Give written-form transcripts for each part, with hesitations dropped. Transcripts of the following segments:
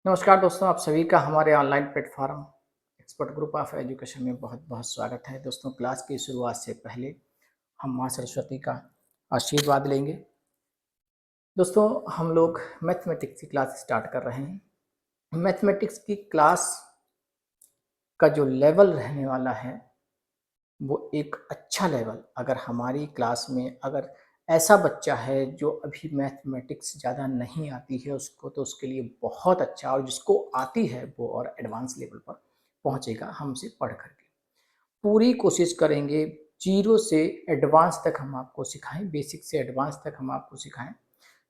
नमस्कार दोस्तों, आप सभी का हमारे online platform expert group of education में बहुत बहुत स्वागत है। दोस्तों, क्लास की शुरुआत से पहले हम माँ सरस्वती का आशीर्वाद लेंगे। दोस्तों, हम लोग मैथमेटिक्स की क्लास स्टार्ट कर रहे हैं। मैथमेटिक्स की क्लास का जो लेवल रहने वाला है वो एक अच्छा लेवल, अगर हमारी क्लास में अगर ऐसा बच्चा है जो अभी मैथमेटिक्स ज़्यादा नहीं आती है उसको, तो उसके लिए बहुत अच्छा, और जिसको आती है वो और एडवांस लेवल पर पहुंचेगा हमसे पढ़ करके। पूरी कोशिश करेंगे जीरो से एडवांस तक हम आपको सिखाएं, बेसिक से एडवांस तक हम आपको सिखाएं।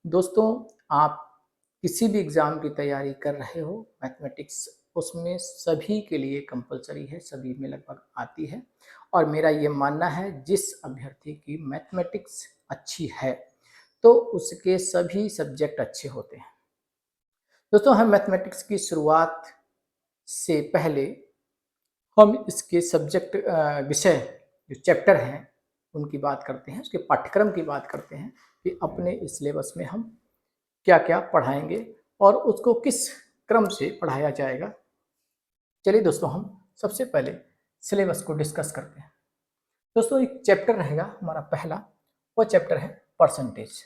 दोस्तों, आप किसी भी एग्ज़ाम की तैयारी कर रहे हो, मैथमेटिक्स उसमें सभी के लिए कंपलसरी है, सभी में लगभग आती है। और मेरा ये मानना है जिस अभ्यर्थी की मैथमेटिक्स अच्छी है तो उसके सभी सब्जेक्ट अच्छे होते हैं। दोस्तों, हम मैथमेटिक्स की शुरुआत से पहले हम इसके सब्जेक्ट विषय जो चैप्टर हैं उनकी बात करते हैं, उसके पाठ्यक्रम की बात करते हैं कि अपने इस सिलेबस में हम क्या क्या पढ़ाएंगे और उसको किस क्रम से पढ़ाया जाएगा। चलिए दोस्तों, हम सबसे पहले सिलेबस को डिस्कस करते हैं। दोस्तों, एक चैप्टर रहेगा हमारा पहला, वो चैप्टर है परसेंटेज।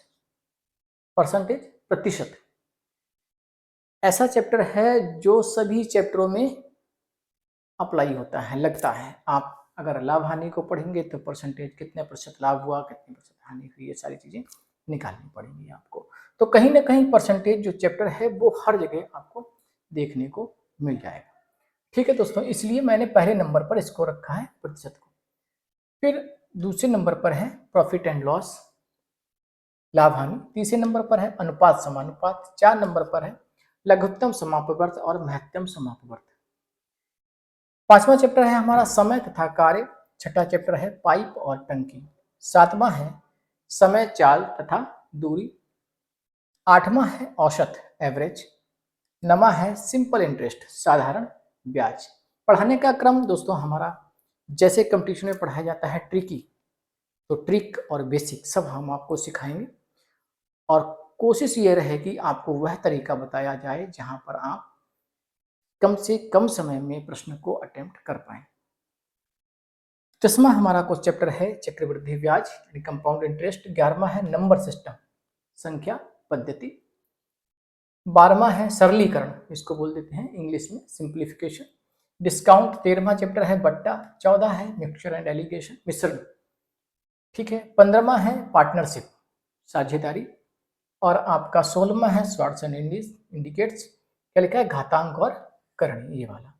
परसेंटेज प्रतिशत ऐसा चैप्टर है जो सभी चैप्टरों में अप्लाई होता है, लगता है। आप अगर लाभ हानि को पढ़ेंगे तो परसेंटेज कितने प्रतिशत लाभ हुआ, कितने प्रतिशत हानि हुई, ये सारी चीज़ें निकालनी पड़ेंगी आपको। तो कहीं ना कहीं परसेंटेज जो चैप्टर है वो हर जगह आपको देखने को मिल जाएगा। ठीक है दोस्तों, इसलिए मैंने पहले नंबर पर इसको रखा है, प्रतिशत को। फिर दूसरे नंबर पर है प्रॉफिट एंड लॉस, लाभ हानि। तीसरे नंबर पर है अनुपात समानुपात। 4 नंबर पर है लघुत्तम समापवर्त और महत्तम समापवर्त। 5वां चैप्टर है हमारा समय तथा कार्य। 6ठा चैप्टर है पाइप और टंकी। 7वां है समय चाल तथा दूरी। 8वां है औसत एवरेज। 9वां है सिंपल इंटरेस्ट साधारण ब्याज। पढ़ाने का क्रम दोस्तों हमारा जैसे कंपटीशन में पढ़ाया जाता है ट्रिकी, तो ट्रिक और बेसिक सब हम आपको सिखाएंगे। और कोशिश ये रहेगी आपको वह तरीका बताया जाए जहां पर आप कम से कम समय में प्रश्न को अटेम्प्ट कर पाए। 10वां हमारा कुछ चैप्टर है चक्रवृद्धि ब्याज यानी कंपाउंड इंटरेस्ट। 11वां है नंबर सिस्टम संख्या पद्धति। 12वां है सरलीकरण, इसको बोल देते हैं इंग्लिश में सिंप्लीफिकेशन। डिस्काउंट 13वां चैप्टर है बट्टा। 14 है मिक्सचर एंड एलिगेशन मिश्रण। ठीक है। 15वां है पार्टनरशिप साझेदारी। और आपका 16वां है शॉर्ट्स एंड इंडिकेट्स, क्या लिखा है घातांक और करणी, ये वाला।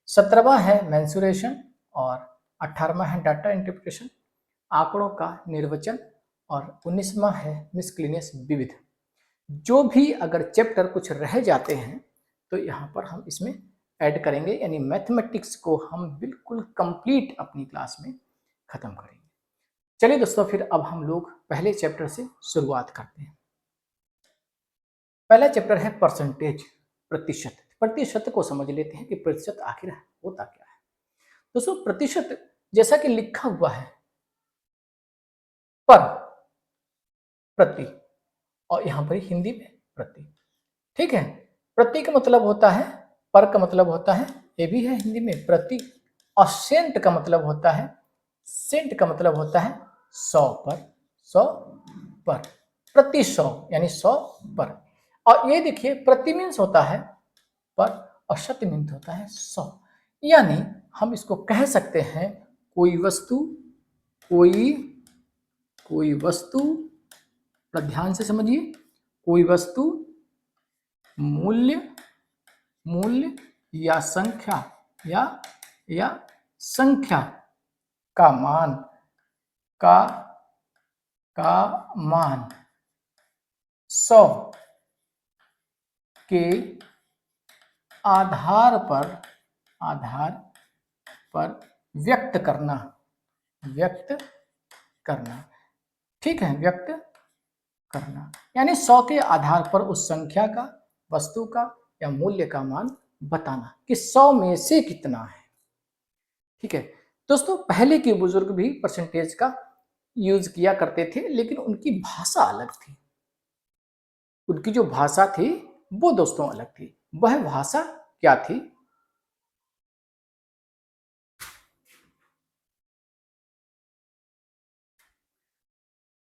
17वां है मेंसुरेशन। और 18वां है डाटा इंटरप्रिटेशन आंकड़ों का निर्वचन। और 19वां है मिसक्लिनियस विविध। जो भी अगर चैप्टर कुछ रह जाते हैं तो यहाँ पर हम इसमें ऐड करेंगे, यानी मैथमेटिक्स को हम बिल्कुल कंप्लीट अपनी क्लास में खत्म करेंगे। चलिए दोस्तों, फिर अब हम लोग पहले चैप्टर से शुरुआत करते हैं। पहला चैप्टर है परसेंटेज प्रतिशत। प्रतिशत को समझ लेते हैं कि प्रतिशत आखिर होता क्या है। दोस्तों, प्रतिशत जैसा कि लिखा हुआ है पर, प्रति, और यहां पर हिंदी में प्रति। ठीक है। प्रति का मतलब होता है, पर का मतलब होता है, ये भी है हिंदी में प्रति। और सेंट का मतलब होता है, सेंट का मतलब होता है 100 पर, 100 पर, प्रति 100 यानी 100 पर। और ये देखिए प्रति मीन्स होता है पर और शत मीन्स होता है 100। यानी हम इसको कह सकते हैं कोई वस्तु, कोई कोई वस्तु, ध्यान से समझिए, कोई वस्तु मूल्य, मूल्य या संख्या या संख्या का मान, का मान 100 के आधार पर व्यक्त करना, व्यक्त करना। ठीक है, व्यक्त करना यानी 100 के आधार पर उस संख्या का, वस्तु का या मूल्य का मान बताना कि 100 में से कितना है। ठीक है दोस्तों, पहले के बुजुर्ग भी परसेंटेज का यूज किया करते थे, लेकिन उनकी भाषा अलग थी। उनकी जो भाषा थी वो दोस्तों अलग थी। वह भाषा क्या थी?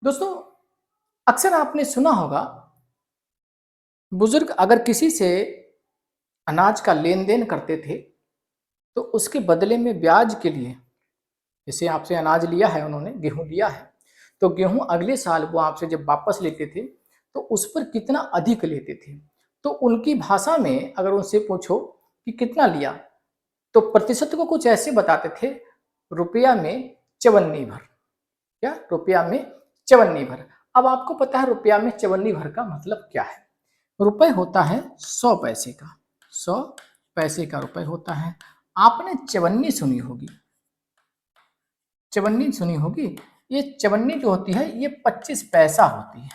दोस्तों, अक्सर आपने सुना होगा, बुजुर्ग अगर किसी से अनाज का लेन देन करते थे तो उसके बदले में ब्याज के लिए, जैसे आपसे अनाज लिया है, उन्होंने गेहूं लिया है, तो गेहूं अगले साल वो आपसे जब वापस लेते थे तो उस पर कितना अधिक लेते थे। तो उनकी भाषा में अगर उनसे पूछो कि कितना लिया, तो प्रतिशत को कुछ ऐसे बताते थे, रुपया में चवन्नी भर। क्या? रुपया में चवन्नी भर। अब आपको पता है रुपया में चवन्नी भर का मतलब क्या है? रुपए होता है 100 पैसे का, 100 पैसे का रुपए होता है। आपने चवन्नी सुनी होगी, चवन्नी सुनी होगी। ये चवन्नी जो होती है ये 25 पैसा होती है।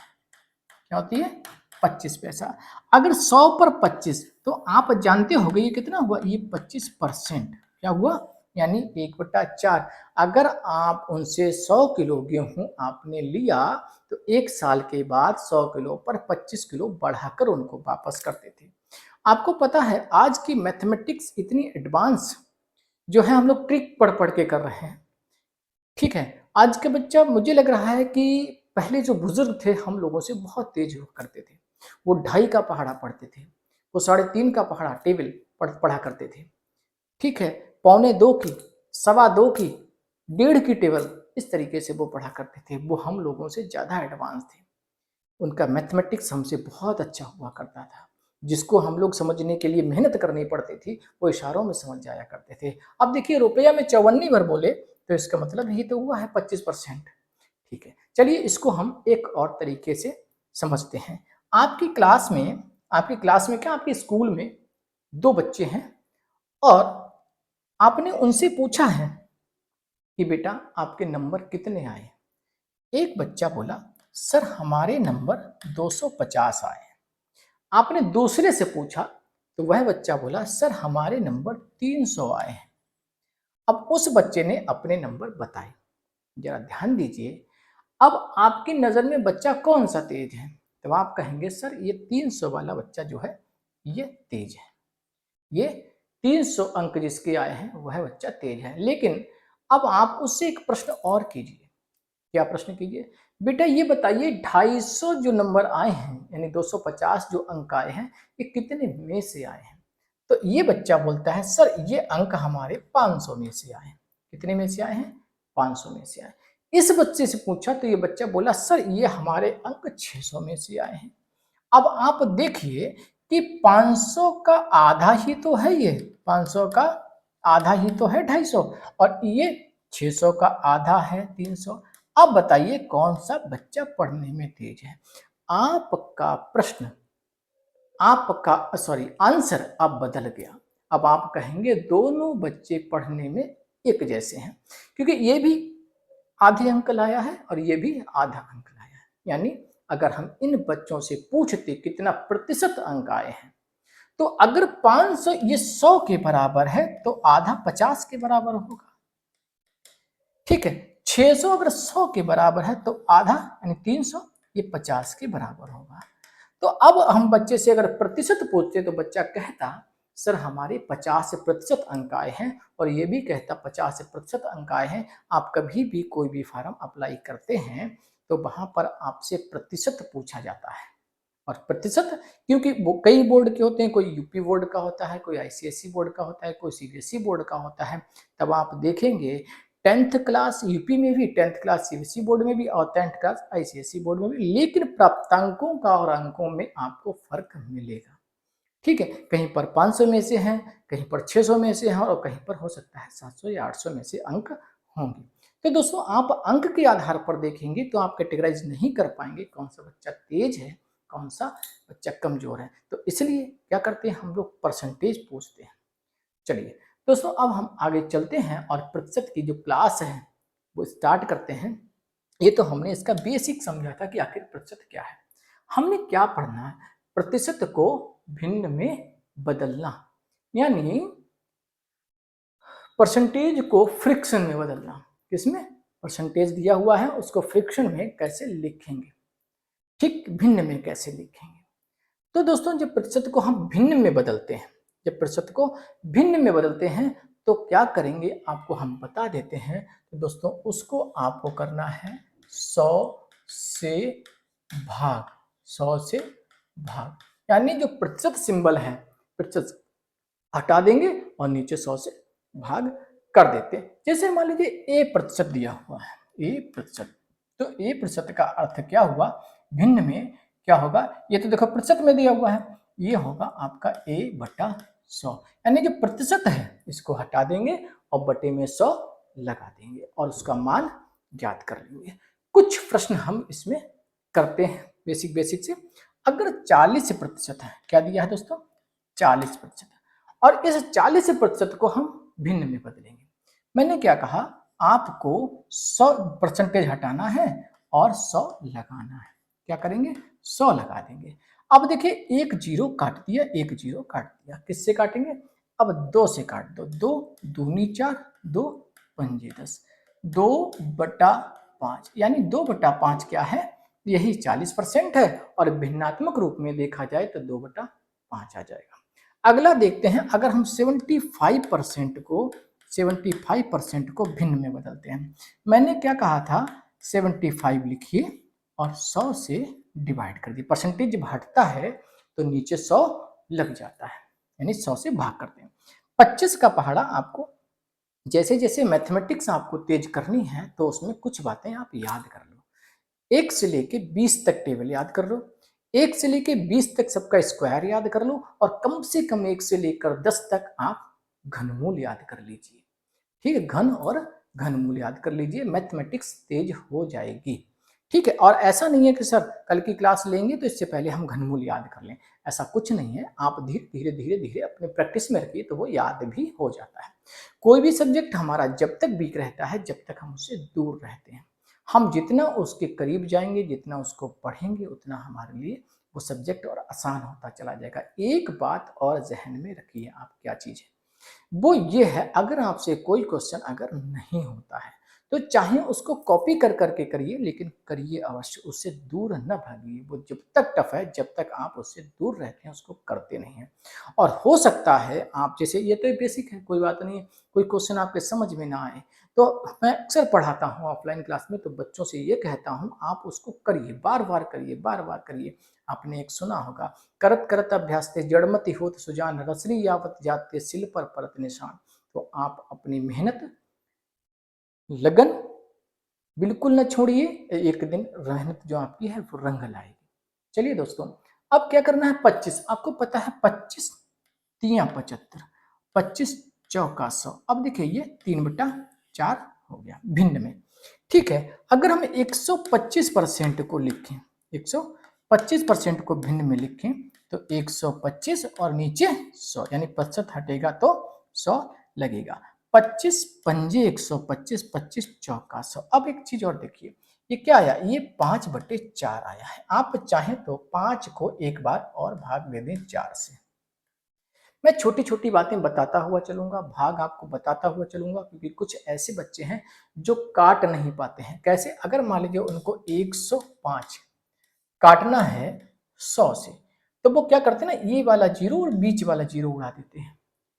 क्या होती है? 25 पैसा। अगर 100 पर 25, तो आप जानते होंगे ये कितना हुआ? ये 25%। क्या हुआ? यानी 1/4। अगर आप उनसे 100 किलो गेहूं आपने लिया तो एक साल के बाद 100 किलो पर 25 किलो बढ़ाकर उनको वापस करते थे। आपको पता है आज की मैथमेटिक्स इतनी एडवांस जो है, हम लोग ट्रिक पढ़ पढ़ के कर रहे हैं। ठीक है, आज का बच्चा, मुझे लग रहा है कि पहले जो बुजुर्ग थे हम लोगों से बहुत तेज हुआ करते थे। वो 2.5 का पहाड़ा पढ़ते थे, वो 3.5 का पहाड़ा टेबल पढ़ा करते थे। ठीक है, 1.25 की, 2.25 की, 1.5 की टेबल, इस तरीके से वो पढ़ा करते थे। वो हम लोगों से ज़्यादा एडवांस थे। उनका मैथमेटिक्स हमसे बहुत अच्छा हुआ करता था। जिसको हम लोग समझने के लिए मेहनत करनी पड़ती थी, वो इशारों में समझ जाया करते थे। अब देखिए, रुपया में चवन्नी भर बोले तो इसका मतलब यही तो हुआ है 25%। ठीक है, चलिए इसको हम एक और तरीके से समझते हैं। आपकी क्लास में आपकी क्लास में क्या, आपके स्कूल में 2 बच्चे हैं और आपने उनसे पूछा है कि बेटा आपके नंबर कितने आए? एक बच्चा बोला, सर हमारे नंबर 250 आए। आपने दूसरे से पूछा तो वह बच्चा बोला, सर हमारे नंबर 300 आए हैं। अब उस बच्चे ने अपने नंबर बताए। जरा ध्यान दीजिए, अब आपकी नजर में बच्चा कौन सा तेज है? तो आप कहेंगे सर ये 300 वाला बच्चा जो है ये तेज है, ये 300 अंक जिसके आए हैं वह बच्चा तेज है। लेकिन अब आप उससे एक प्रश्न और कीजिए। क्या प्रश्न कीजिए? बेटा ये बताइए 250 जो नंबर आए हैं, यानी 250 जो अंक आए हैं, ये कितने में से आए हैं? तो ये बच्चा बोलता है, सर ये अंक हमारे 500 में से आए हैं। कितने में से आए हैं? 500 में से आए। इस बच्चे से पूछा तो ये बच्चा बोला, सर ये हमारे अंक 600 में से आए हैं। अब आप देखिए कि 500 का आधा ही तो है, ये 500 का आधा ही तो है 250, और ये 600 का आधा है 300। अब बताइए कौन सा बच्चा पढ़ने में तेज है? आपका प्रश्न, आपका आंसर अब बदल गया। अब आप कहेंगे दोनों बच्चे पढ़ने में एक जैसे हैं, क्योंकि ये भी आधे अंक लाया है और ये भी आधा अंक लाया है। यानी अगर हम इन बच्चों से पूछते कितना प्रतिशत अंक आए हैं, तो अगर 500 ये 100 के बराबर है तो आधा 50 के बराबर होगा। ठीक है, 600 अगर 100 के बराबर है तो आधा यानी 300 ये 50 के बराबर होगा। तो अब हम बच्चे से अगर प्रतिशत पूछते तो बच्चा कहता, सर हमारे 50% अंक आए हैं, और ये भी कहता 50% अंक आए हैं। आप कभी भी कोई भी फॉर्म अप्लाई करते हैं तो वहां पर आपसे प्रतिशत पूछा जाता है। और प्रतिशत, क्योंकि वो कई बोर्ड के होते हैं, कोई यूपी बोर्ड का होता है, कोई आईसीएसई बोर्ड का होता है, कोई सीबीएसई बोर्ड का होता है। तब आप देखेंगे 10th क्लास यूपी में भी, 10th क्लास सीबीएसई बोर्ड में भी, और 10th क्लास आईसीएसई बोर्ड में भी, लेकिन प्राप्तांकों का और अंकों में आपको फर्क मिलेगा। ठीक है, कहीं पर 500 में से हैं, कहीं पर 600 में से हैं, और कहीं पर हो सकता है 700 या 800 में से अंक होंगे। तो दोस्तों, आप अंक के आधार पर देखेंगे तो आप कैटेगराइज नहीं कर पाएंगे कौन सा बच्चा तेज है, कौन सा बच्चा कमजोर है। तो इसलिए क्या करते हैं, हम लोग परसेंटेज पूछते हैं। चलिए दोस्तों, अब हम आगे चलते हैं और प्रतिशत की जो क्लास है वो स्टार्ट करते हैं। ये तो हमने इसका बेसिक समझा था कि आखिर प्रतिशत क्या है। हमने क्या पढ़ना है? प्रतिशत को भिन्न में बदलना, यानी परसेंटेज को फ्रिक्शन में बदलना। किसमें? परसेंटेज दिया हुआ है उसको फ्रिक्शन में कैसे लिखेंगे, ठीक भिन्न में कैसे लिखेंगे। तो दोस्तों जब प्रतिशत को हम भिन्न में बदलते हैं, जब प्रतिशत को भिन्न में बदलते हैं तो क्या करेंगे आपको हम बता देते हैं। तो दोस्तों उसको आपको करना है 100 से भाग, 100 से भाग, यानी जो प्रतिशत सिंबल है प्रतिशत हटा देंगे और नीचे 100 से भाग कर देते हैं। जैसे मान लीजिए A% दिया हुआ है, A%, तो A% का अर्थ क्या हुआ, भिन्न में क्या होगा, ये तो देखो प्रतिशत में दिया हुआ है, ये होगा आपका A/100, यानी जो प्रतिशत है इसको हटा देंगे और बटे में 100 लगा देंगे और उसका मान ज्ञात कर लेंगे। कुछ प्रश्न हम इसमें करते हैं बेसिक से। अगर 40% है, क्या दिया है दोस्तों, 40%, और इस 40% को हम भिन्न में बदलेंगे। मैंने क्या कहा, आपको 100% हटाना है और 100 लगाना है। क्या करेंगे, 100 लगा देंगे। अब देखिए एक जीरो काट दिया, एक जीरो काट दिया, किससे काटेंगे, अब 2 से काट दो, 2 दूनी 4, 2 पंजे 10, 2/5, यानी 2/5 क्या है, यही 40% है और भिन्नात्मक रूप में देखा जाए तो 2/5 आ जाएगा। अगला देखते हैं, अगर हम 75% को भिन्न में बदलते हैं। मैंने क्या कहा था, 75 लिखिए और 100 से डिवाइड कर दिए, परसेंटेज जब हटता है तो नीचे 100 लग जाता है, यानी 100 से भाग करते हैं। 25 का पहाड़ा आपको जैसे जैसे मैथमेटिक्स आपको तेज करनी है तो उसमें कुछ बातें आप याद कर लो। 1 से लेके 20 तक टेबल याद कर लो, 1 से लेके 20 तक सबका स्क्वायर याद कर लो और कम से कम 1 से लेकर 10 तक आप घनमूल याद कर लीजिए। ठीक है, घन और घनमूल याद कर लीजिए, मैथमेटिक्स तेज हो जाएगी। ठीक है, और ऐसा नहीं है कि सर कल की क्लास लेंगे तो इससे पहले हम घनमूल याद कर लें, ऐसा कुछ नहीं है। आप धीरे धीरे अपने प्रैक्टिस में रखिए तो वो याद भी हो जाता है। कोई भी सब्जेक्ट हमारा जब तक वीक रहता है, जब तक हम उससे दूर रहते हैं, हम जितना उसके करीब जाएंगे, जितना उसको पढ़ेंगे, उतना हमारे लिए वो सब्जेक्ट और आसान होता चला जाएगा। एक बात और जहन में रखिए, आप क्या चीज़ है, वो ये है, अगर आपसे कोई क्वेश्चन अगर नहीं होता है तो चाहे उसको कॉपी कर करके करिए, लेकिन करिए अवश्य, उससे दूर न भागिए। वो जब तक टफ है, जब तक आप उससे दूर रहते हैं उसको करते नहीं हैं। और हो सकता है आप जैसे, ये तो बेसिक है, कोई बात नहीं है, कोई क्वेश्चन आपके समझ में ना आए तो मैं अक्सर पढ़ाता हूँ ऑफलाइन क्लास में, तो बच्चों से ये कहता हूँ आप उसको करिए, बार बार करिए, बार बार करिए। आपने एक सुना होगा, करत करत अभ्यास ते जड़मति होत सुजान, रसरी यावत जाते सिल पर परत निशान। तो आप अपनी मेहनत, लगन बिल्कुल न छोड़िए, एक दिन मेहनत जो आपकी है वो रंग लाएगी। चलिए दोस्तों, अब क्या करना है, 25, आपको पता है 25 तियां 75, 25 चौका 100। अब देखिए ये 3/4 हो गया भिन्न में। ठीक है, अगर हम 125% को लिखें, 125% को भिन्न में लिखें तो 125 और नीचे 100, यानी 25 हटेगा तो 100 लगेगा। 25 पंजे 125, 25 चौका 100। अब एक चीज और देखिए, ये क्या आया, ये 5/4 आया है। आप चाहें तो 5 को एक बार और भाग दे दें 4 से। मैं छोटी छोटी बातें बताता हुआ चलूंगा, भाग आपको बताता हुआ चलूंगा, क्योंकि कुछ ऐसे बच्चे हैं जो काट नहीं पाते हैं। कैसे, अगर मान लीजिए उनको 105 काटना है 100 से, तो वो क्या करते हैं ना, ये वाला जीरो और बीच वाला जीरो उड़ा देते हैं।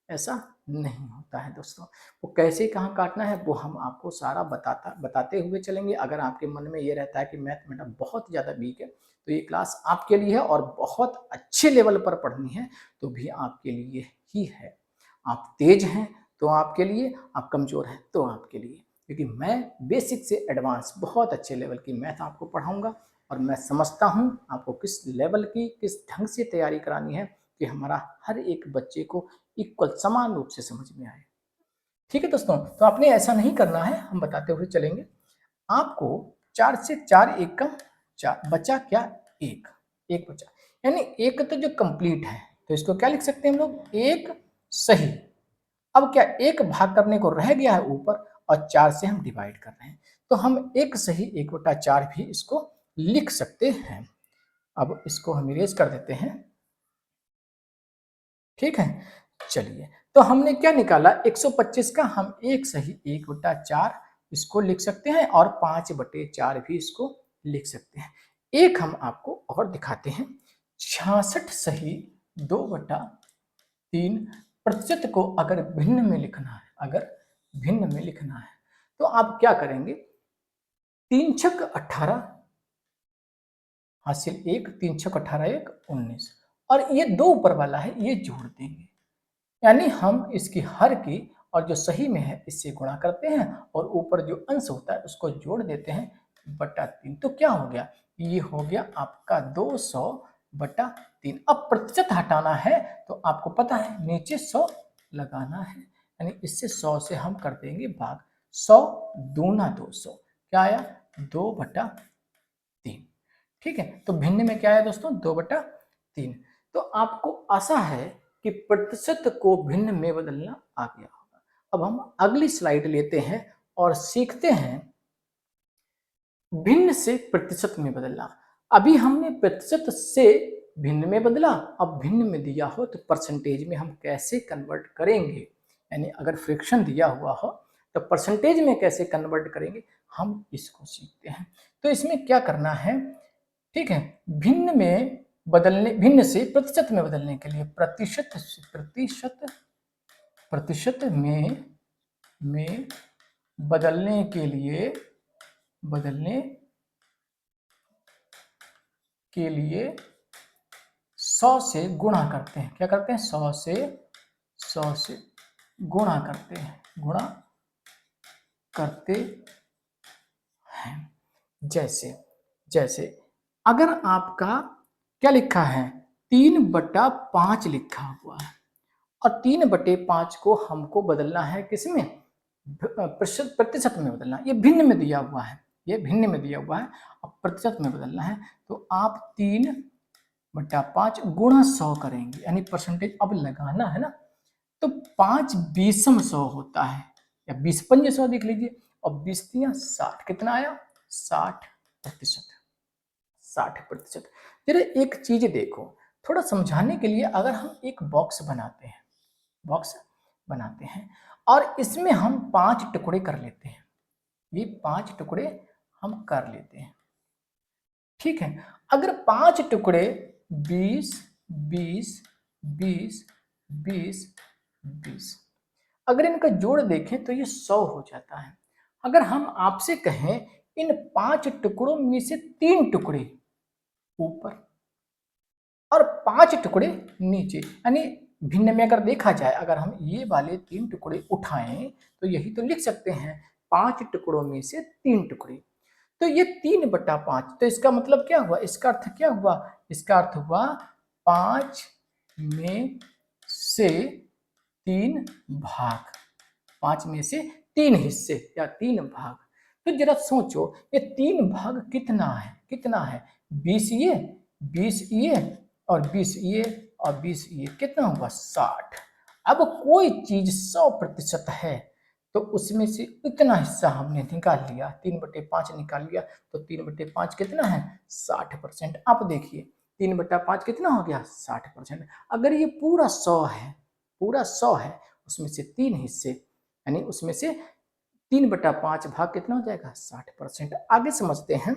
ऐसा नहीं होता है दोस्तों। वो कैसे कहाँ काटना है वो हम आपको सारा बताते हुए चलेंगे। अगर आपके मन में ये रहता है कि मैथ मेरा बहुत ज़्यादा वीक है तो ये क्लास आपके लिए है, और बहुत अच्छे लेवल पर पढ़नी है तो भी आपके लिए ही है। आप तेज हैं तो आपके लिए, आप कमज़ोर हैं तो आपके लिए, क्योंकि मैं बेसिक से एडवांस बहुत अच्छे लेवल की मैथ आपको पढ़ाऊंगा और मैं समझता हूँ आपको किस लेवल की, किस ढंग से तैयारी करानी है कि हमारा हर एक बच्चे को इक्वल समान रूप से समझ में आए। ठीक है दोस्तों, तो आपने ऐसा नहीं करना है, हम बताते हुए चलेंगे। आपको 4 से 4 एक का 4 बचा, क्या, एक, एक बचा, यानी एक तो जो कंप्लीट है तो इसको क्या लिख सकते हैं हम लोग, एक सही। अब क्या, एक भाग करने को रह गया है ऊपर और 4 से हम डिवाइड कर रहे हैं, तो हम एक सही 1/4 भी इसको लिख सकते हैं। अब इसको हम इरेज कर देते हैं। ठीक है, चलिए, तो हमने क्या निकाला, 125 का हम एक सही 1/4 इसको लिख सकते हैं और 5/4 भी इसको लिख सकते हैं। एक हम आपको और दिखाते हैं, 66 सही 2/3 प्रतिशत को अगर भिन्न में लिखना है, अगर भिन्न में लिखना है तो आप क्या करेंगे, 3 छक 18 हासिल 1, 3 छक 18 1 19 और ये 2 ऊपर वाला है ये जोड़ देंगे, यानी हम इसकी हर की और जो सही में है इससे गुणा करते हैं और ऊपर जो अंश होता है उसको जोड़ देते हैं बटा 3। तो क्या हो गया, ये हो गया आपका 200/3। अब प्रतिशत हटाना है तो आपको पता है नीचे 100 लगाना है, यानी इससे 100 से हम कर देंगे भाग। 100 दूना 200, क्या आया 2/3। ठीक है, तो भिन्न में क्या है दोस्तों 2/3। तो आपको आशा है कि प्रतिशत को भिन्न में बदलना आ गया होगा। अब हम अगली स्लाइड लेते हैं और सीखते हैं भिन्न से प्रतिशत में बदलना। अभी हमने प्रतिशत से भिन्न में बदला, अब भिन्न में दिया हो तो परसेंटेज में हम कैसे कन्वर्ट करेंगे, यानी अगर फ्रैक्शन दिया हुआ हो तो परसेंटेज में कैसे कन्वर्ट करेंगे, हम इसको सीखते हैं। तो इसमें क्या करना है, ठीक है, भिन्न में बदलने, भिन्न से प्रतिशत में बदलने के लिए प्रतिशत प्रतिशत में बदलने के लिए 100 से गुणा करते हैं। क्या करते हैं, 100 से गुणा करते हैं। जैसे अगर आपका क्या लिखा है 3/5 लिखा हुआ है और 3/5 को हमको बदलना है किसमें, प्रतिशत में बदलना है। ये भिन्न में दिया हुआ है, ये भिन्न में दिया हुआ है, अब प्रतिशत में बदलना है तो आप 3/5 गुणा 100 करेंगे, यानी परसेंटेज अब लगाना है ना। तो 5 बीसम 100 होता है, या 20 पंजे 100 देख लीजिए, और 20 तियां 60, कितना आया 60%। 60%। जरा एक चीज देखो, थोड़ा समझाने के लिए अगर हम एक बॉक्स बनाते हैं और इसमें हम 5 टुकड़े कर लेते हैं, ये 5 टुकड़े हम कर लेते हैं, ठीक है। अगर 5 टुकड़े 20 20 20 20 20, अगर इनका जोड़ देखें तो ये 100 हो जाता है। अगर हम आपसे कहें इन 5 टुकड़ों में से 3 टुकड़े ऊपर और 5 टुकड़े नीचे, यानी भिन्न में अगर देखा जाए, अगर हम ये वाले 3 टुकड़े उठाएं तो यही तो लिख सकते हैं 5 टुकड़ों में से 3 टुकड़े, तो ये 3/5। तो इसका मतलब क्या हुआ, इसका अर्थ क्या हुआ, इसका अर्थ हुआ 5 में से 3 भाग, 5 में से 3 हिस्से या 3 भाग। तो जरा सोचो ये 3 भाग कितना है 20 ये 20 ये और 20 ये और 20 ये, कितना हुआ 60। अब कोई चीज 100% है तो उसमें से इतना हिस्सा हमने निकाल लिया, 3/5 निकाल लिया, तो 3/5 कितना है 60%। अब देखिए 3/5 कितना हो गया 60%। अगर ये पूरा 100 है उसमें से 3 हिस्से, यानी उसमें से 3/5 भाग कितना हो जाएगा 60%। आगे समझते हैं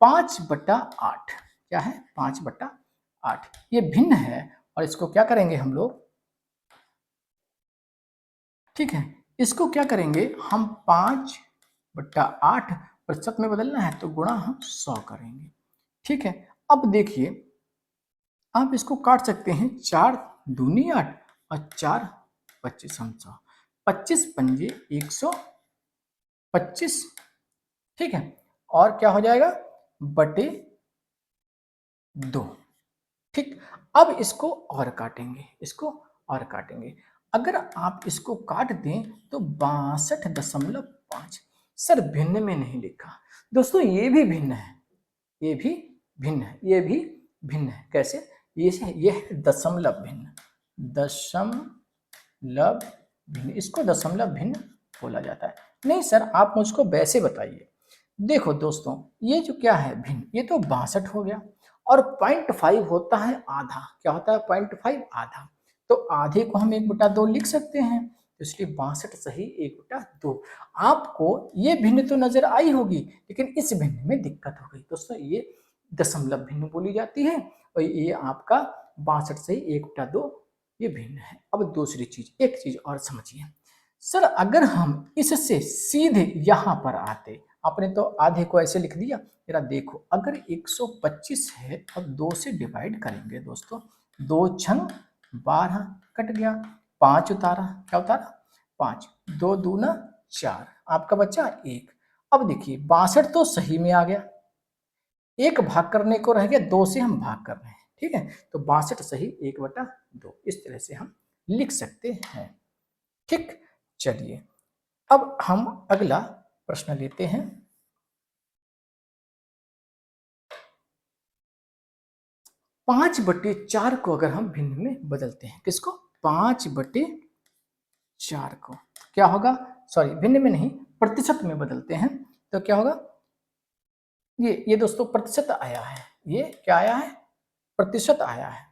5/8 क्या है 5/8, ये भिन्न है और इसको क्या करेंगे हम लोग, ठीक है, इसको क्या करेंगे हम 5/8 प्रतिशत में बदलना है तो गुणा हम 100 करेंगे, ठीक है। अब देखिए आप इसको काट सकते हैं, 4 दूनी 8 और 4 25 हम 100, 25 पंजे 125, ठीक है, और क्या हो जाएगा बटे 2, ठीक। अब इसको और काटेंगे, अगर आप इसको काट दें तो 62.5। सर भिन्न में नहीं लिखा दोस्तों, ये भी भिन्न है, ये भी भिन्न है, कैसे, ये है दशमलव भिन्न, इसको दशमलव भिन्न बोला जाता है। नहीं सर आप मुझको वैसे बताइए, देखो दोस्तों ये जो क्या है भिन्न, ये तो 62 हो गया और 0.5 होता है आधा, क्या होता है 0.5 आधा, तो आधे को हम 1/2 लिख सकते हैं, तो इसलिए 62 सही 1/2। आपको ये भिन्न तो नजर आई होगी, लेकिन इस भिन्न में दिक्कत हो गई दोस्तों, ये दशमलव भिन्न बोली जाती है, और ये आपका 62 से 1/2 ये भिन्न है। अब दूसरी चीज, एक चीज और समझिए सर, अगर हम इससे सीधे यहां पर आते, आपने तो आधे को ऐसे लिख दिया, जरा देखो अगर 125 है और 2 से डिवाइड करेंगे दोस्तों, 2 छंग 12 कट गया, 5 उतारा, क्या उतारा 5, 2 दूना 4, आपका बच्चा 1। अब देखिए 62 तो सही में आ गया, एक भाग करने को रह गया, 2 से हम भाग कर रहे हैं, ठीक है, तो 62 सही 1/2, इस तरह से हम लिख सकते हैं। ठीक, चलिए अब हम अगला प्रश्न लेते हैं। 5/4 को अगर हम भिन्न में बदलते हैं, किसको, 5/4 को, क्या होगा, सॉरी भिन्न में नहीं, प्रतिशत में बदलते हैं, तो क्या होगा, ये दोस्तों प्रतिशत आया है, ये क्या आया है, प्रतिशत आया है।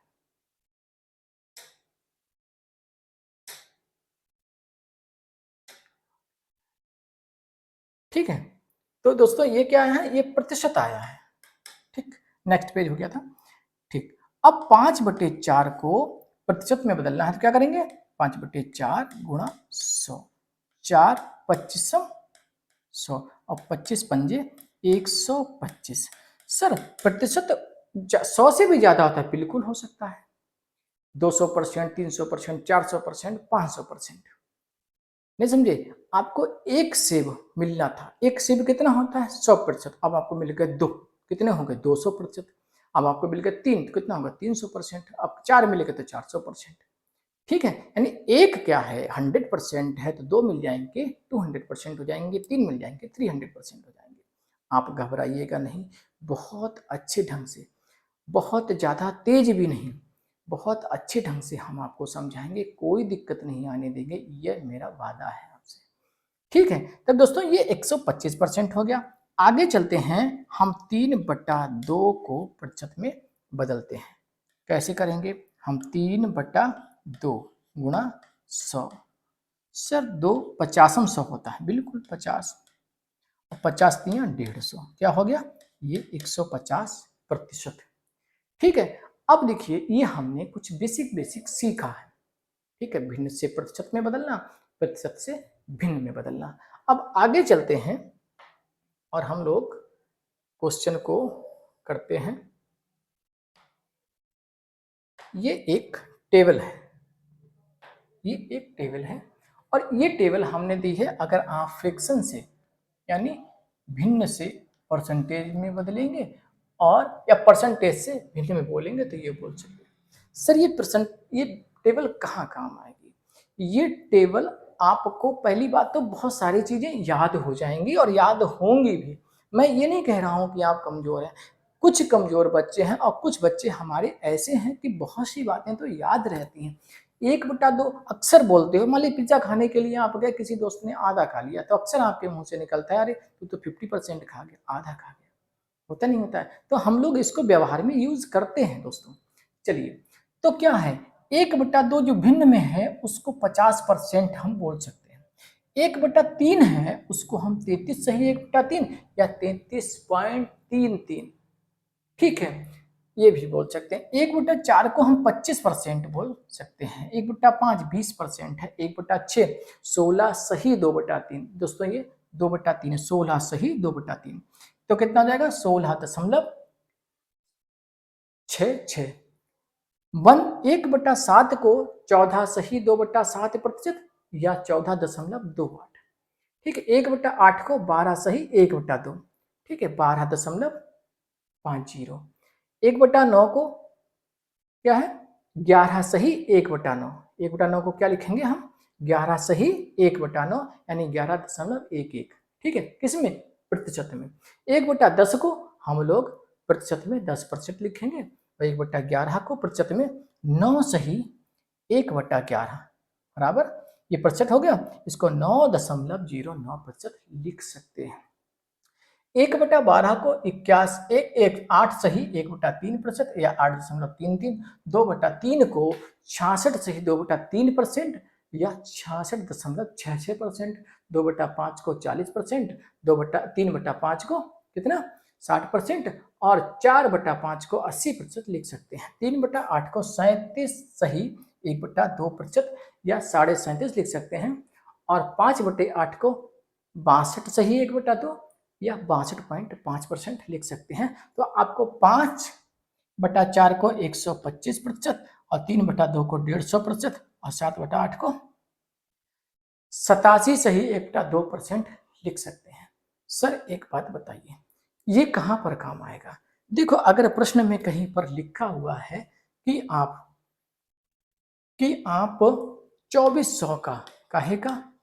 ठीक है, तो दोस्तों ये क्या आया है, ये प्रतिशत आया है। ठीक, नेक्स्ट पेज हो गया था। ठीक, अब 5/4 को प्रतिशत में बदलना है, तो क्या करेंगे, 5/4 गुणा 100, 4 25 100 और 25 पंजे 125। सर प्रतिशत 100 से भी ज्यादा होता है, बिल्कुल हो सकता है, 200%, 300%, 400%, 500%। नहीं समझे, आपको एक सेब मिलना था, एक सेब कितना होता है 100%, अब आपको मिल गए 2, कितने हो गए 200%। अब आपको मिल गए 3, तो कितना होगा 300%। अब 4 मिल गए तो 400%। ठीक है, यानी एक क्या है 100% है, तो 2 मिल जाएंगे 200% हो जाएंगे, 3 मिल जाएंगे 300% हो जाएंगे। आप घबराइएगा नहीं, बहुत अच्छे ढंग से, बहुत ज़्यादा तेज भी नहीं, बहुत अच्छे ढंग से हम आपको समझाएंगे, कोई दिक्कत नहीं आने देंगे, ये मेरा वादा है आपसे। ठीक है, तब दोस्तों ये 125% हो गया। आगे चलते हैं, हम 3/2 को प्रतिशत में बदलते हैं। कैसे करेंगे, हम 3/2 गुणा 100, सर 2 50 100 होता है, बिल्कुल 50, 50 दिया 150, क्या हो गया, ये 150%। ठीक है, अब देखिए ये हमने कुछ बेसिक बेसिक सीखा है। ठीक है, भिन्न से प्रतिशत में बदलना, प्रतिशत से भिन्न में बदलना। अब आगे चलते हैं और हम लोग क्वेश्चन को करते हैं। ये एक टेबल है, ये एक टेबल है, और ये टेबल हमने दी है, अगर आप फ्रैक्शन से यानी भिन्न से परसेंटेज में बदलेंगे और या परसेंटेज से भिन्न में बोलेंगे तो ये बोल सकते हैं। सर ये टेबल कहाँ काम आएगी, ये टेबल आपको पहली बात तो बहुत सारी चीजें याद हो जाएंगी और याद होंगी भी। मैं ये नहीं कह रहा हूँ कि आप कमजोर हैं, कुछ कमजोर बच्चे हैं और कुछ बच्चे हमारे ऐसे हैं कि बहुत सी बातें तो याद रहती हैं। 1/2 अक्सर बोलते हो, मान ली पिज्जा खाने के लिए आप गए, किसी दोस्त ने आधा खा लिया, तो अक्सर आपके मुंह से निकलता है, अरे तू तो 50% खा गया, आधा खा गया, होता नहीं होता है, तो हम लोग इसको व्यवहार में यूज करते हैं दोस्तों। चलिए, तो क्या है, 1/2 जो भिन्न में है उसको 50% हम बोल सकते हैं। 1/3 है उसको हम 33 सही 1/3 या 33.33, ठीक है, ये भी बोल सकते हैं। 1/4 को हम 25% बोल सकते हैं, 1/5 20% है, 1/6 16 सही 2/3, दोस्तों ये 2/3 है, 16 सही 2/3, तो कितना हो जाएगा 16.66। 1/7 को 14 सही 2/7% या 14.28। ठीक है, 1/8 को 12 सही 1/2, ठीक है 12.50। 1/9 को क्या है 11 सही 1/9, 1/9 को क्या लिखेंगे हम 11 सही 1/9 यानी 11.11। ठीक है, किसमें, प्रतिशत में। 1/10 को हम लोग प्रतिशत में 10% लिखेंगे, और 1/11 को प्रतिशत में 9 सही 1/11 बराबर, ये प्रतिशत हो गया, इसको 9.09% लिख सकते हैं। 1/12 को 8 सही 1/3% या 8.33, 2/3 को 66 सही 2/3% या 66.66%, 2/5 को 40%, 3/5 को कितना 60%, और 4/5 को 80% लिख सकते हैं। 3/8 को 37 सही 1/2% या 37.5 लिख सकते हैं। और 5/8 को 62 सही 1/2 या 62.5% लिख सकते हैं। तो आपको 5/4 को 125% और 3/2 को 150% और 7/8 को 87 सही 1/2% लिख सकते हैं। सर एक बात बताइए, ये कहाँ पर काम आएगा? देखो, अगर प्रश्न में कहीं पर लिखा हुआ है कि आप 2400 का काहे का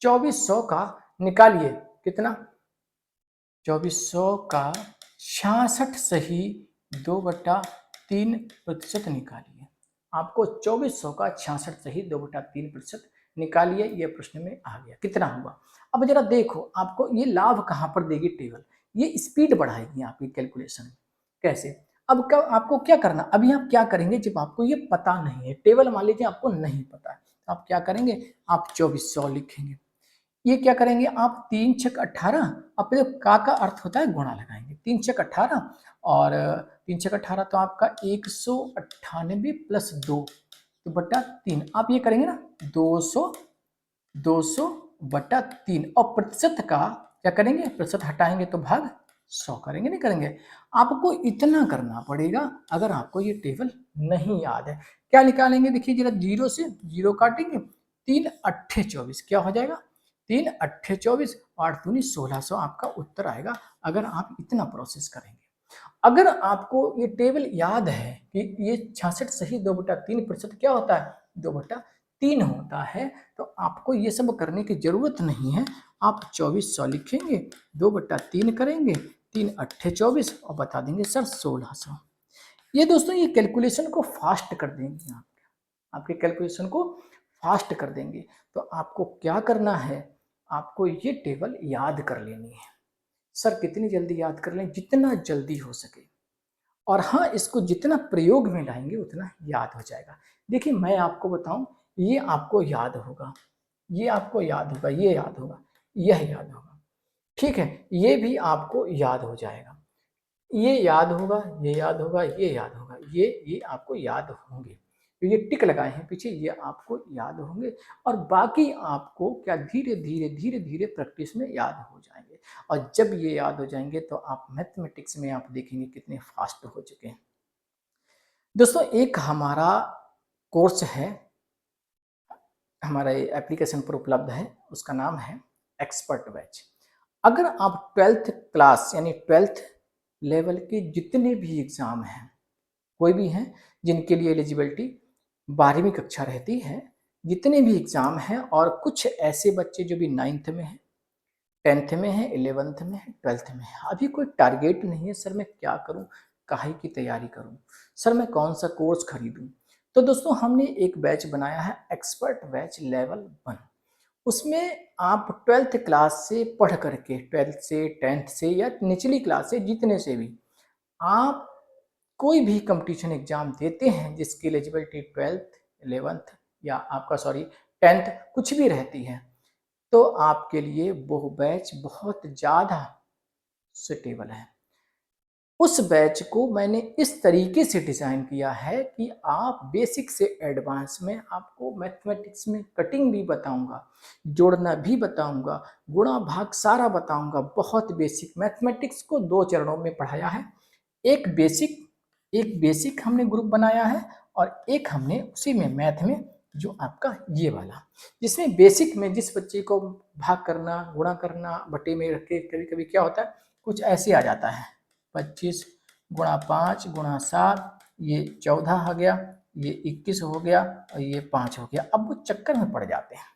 2400 का निकालिए, कितना 2400 का 66 सही 2/3% निकालिए। आपको 2400 का 66 सही 2/3% निकालिए। ये प्रश्न में आ गया, कितना हुआ? अब जरा देखो, आपको ये लाभ कहाँ पर देगी टेबल, ये स्पीड बढ़ाएगी आपकी कैलकुलेशन। कैसे? अब आपको क्या करना, अभी आप क्या करेंगे, जब आपको ये पता नहीं है टेबल, मान लीजिए आपको नहीं पता है, तो आप क्या करेंगे, आप 2400 लिखेंगे। ये क्या करेंगे आप, 3 छक 18, अब जो का अर्थ होता है गुणा लगाएंगे, 3 छक 18 और 3 छक 18 तो आपका 198 प्लस 2 तो बटा 3, आप ये करेंगे ना 200 बटा 3 और प्रतिशत का क्या करेंगे, प्रतिशत हटाएंगे तो भाग 100 करेंगे, नहीं करेंगे? आपको इतना करना पड़ेगा अगर आपको ये टेबल नहीं याद है। क्या निकालेंगे, देखिए जरा, 0 से 0 काटेंगे, 3 अट्ठे 24 क्या हो जाएगा, 3 अट्ठे 24, 8 दूनी 1600 आपका उत्तर आएगा अगर आप इतना प्रोसेस करेंगे। अगर आपको ये टेबल याद है कि ये 66 सही 2/3% क्या होता है, 2/3 होता है, तो आपको ये सब करने की जरूरत नहीं है। आप 2400 लिखेंगे, 2/3 करेंगे, 3 अट्ठे 24 और बता देंगे सर 1600। ये दोस्तों ये कैलकुलेशन को फास्ट कर देंगे, आपके कैलकुलेशन को फास्ट कर देंगे। तो आपको क्या करना है, आपको ये टेबल याद कर लेनी है। सर कितनी जल्दी याद कर लें, जितना जल्दी हो सके। और हाँ, इसको जितना प्रयोग में लाएंगे उतना याद हो जाएगा। देखिए मैं आपको बताऊं, ये आपको याद होगा, ये आपको याद होगा, ये याद होगा, यह याद होगा, ठीक है, ये भी आपको याद हो जाएगा, ये याद होगा, ये याद होगा, ये याद होगा, ये आपको याद होंगे। तो ये टिक लगाए हैं पीछे, ये आपको याद होंगे। और बाकी आपको क्या धीरे धीरे धीरे धीरे प्रैक्टिस में याद हो जाएंगे। और जब ये याद हो जाएंगे तो आप मैथमेटिक्स में आप देखेंगे कितने फास्ट हो चुके हैं। दोस्तों एक हमारा कोर्स है, हमारे एप्लीकेशन पर उपलब्ध है, उसका नाम है एक्सपर्ट बैच। अगर आप 12th क्लास यानी 12th लेवल के जितने भी एग्ज़ाम हैं, कोई भी हैं जिनके लिए एलिजिबिलिटी 12वीं कक्षा रहती है, जितने भी एग्ज़ाम हैं, और कुछ ऐसे बच्चे जो भी 9th में हैं, 10th में हैं, 11th में हैं, 12th में हैं, अभी कोई टारगेट नहीं है सर मैं क्या करूं, काहे की तैयारी करूं, सर मैं कौन सा कोर्स खरीदूं। तो दोस्तों हमने एक बैच बनाया है एक्सपर्ट बैच लेवल 1। उसमें आप 12th क्लास से पढ़ करके, 12th से 10th से या निचली क्लास से जितने से भी आप कोई भी कंपटीशन एग्जाम देते हैं जिसकी एलिजिबिलिटी 12th 11th या आपका सॉरी 10th कुछ भी रहती है, तो आपके लिए वो बैच बहुत ज़्यादा सुटेबल है। उस बैच को मैंने इस तरीके से डिज़ाइन किया है कि आप बेसिक से एडवांस में आपको मैथमेटिक्स में कटिंग भी बताऊंगा, जोड़ना भी बताऊंगा, गुणा भाग सारा बताऊंगा। बहुत बेसिक मैथमेटिक्स को 2 चरणों में पढ़ाया है। एक बेसिक हमने ग्रुप बनाया है और एक हमने उसी में मैथ में जो आपका ये वाला, जिसमें बेसिक में जिस बच्चे को भाग करना, गुणा करना, बटे में रख के कभी कभी क्या होता है कुछ ऐसे आ जाता है, 25 गुणा 5 गुणा 7, ये 14 हो गया, ये 21 हो गया और ये 5 हो गया। अब वो चक्कर में पड़ जाते हैं,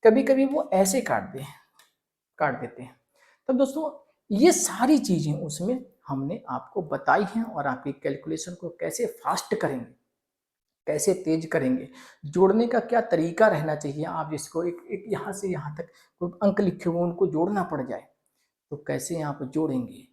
कभी कभी वो ऐसे काट देते हैं। तो दोस्तों ये सारी चीज़ें उसमें हमने आपको बताई हैं, और आपकी कैलकुलेशन को कैसे फास्ट करेंगे, कैसे तेज करेंगे, जोड़ने का क्या तरीका रहना चाहिए, आप जिसको एक यहाँ से यहाँ तक कोई अंक लिखे हुए उनको जोड़ना पड़ जाए तो कैसे आप जोड़ेंगे,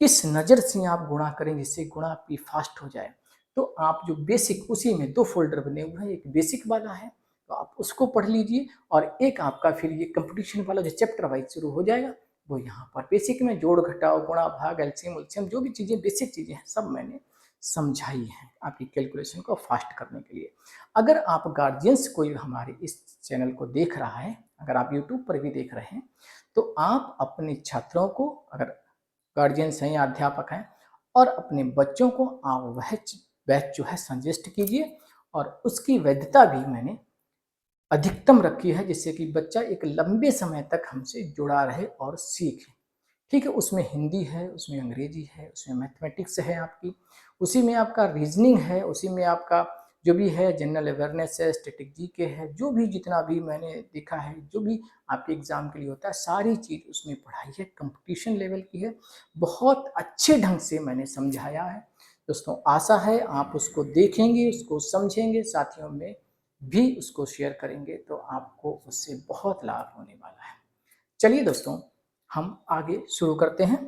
किस नज़र से आप गुणा करेंगे जिससे गुणा आपकी फास्ट हो जाए। तो आप जो बेसिक, उसी में 2 फोल्डर बने हुए हैं, एक बेसिक वाला है तो आप उसको पढ़ लीजिए, और एक आपका फिर ये कंपटीशन वाला जो चैप्टर वाइज शुरू हो जाएगा, वो यहाँ पर बेसिक में जोड़ घटाव गुणा भाग एलसीएम उलसीएम जो भी चीज़ें बेसिक चीज़ें हैं सब मैंने समझाई है आपकी कैलकुलेशन को फास्ट करने के लिए। अगर आप गार्जियंस कोई हमारे इस चैनल को देख रहा है, अगर आप यूट्यूब पर भी देख रहे हैं, तो आप अपने छात्रों को, अगर गार्जियंस हैं या अध्यापक हैं, और अपने बच्चों को आप वह बैच जो है सजेस्ट कीजिए, और उसकी वैधता भी मैंने अधिकतम रखी है, जिससे कि बच्चा एक लंबे समय तक हमसे जुड़ा रहे और सीखे। ठीक है, उसमें हिंदी है, उसमें अंग्रेजी है, उसमें मैथमेटिक्स है आपकी, उसी में आपका रीजनिंग है, उसी में आपका जो भी है जनरल अवेयरनेस है, स्टैटिक जीके है, जो भी जितना भी मैंने देखा है, जो भी आपके एग्जाम के लिए होता है, सारी चीज़ उसमें पढ़ाई है, कंपटीशन लेवल की है, बहुत अच्छे ढंग से मैंने समझाया है। दोस्तों आशा है आप उसको देखेंगे, उसको समझेंगे, साथियों में भी उसको शेयर करेंगे, तो आपको उससे बहुत लाभ होने वाला है। चलिए दोस्तों, हम आगे शुरू करते हैं।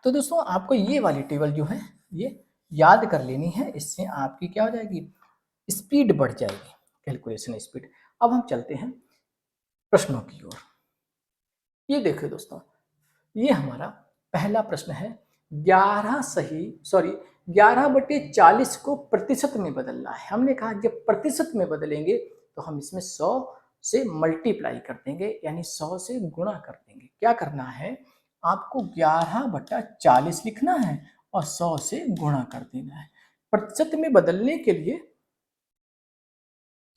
तो दोस्तों आपको ये वाली टेबल जो है ये याद कर लेनी है, इससे आपकी क्या हो जाएगी, स्पीड बढ़ जाएगी, कैलकुलेशन स्पीड। अब हम चलते हैं प्रश्नों की ओर। ये देखिए दोस्तों, ये हमारा पहला प्रश्न है। 11/40 को प्रतिशत में बदलना है। हमने कहा जब प्रतिशत में बदलेंगे तो हम इसमें 100 से मल्टीप्लाई कर देंगे, यानी 100 से गुणा कर देंगे। क्या करना है, आपको 11/40 लिखना है और 100 से गुणा कर देना है। प्रतिशत में बदलने के लिए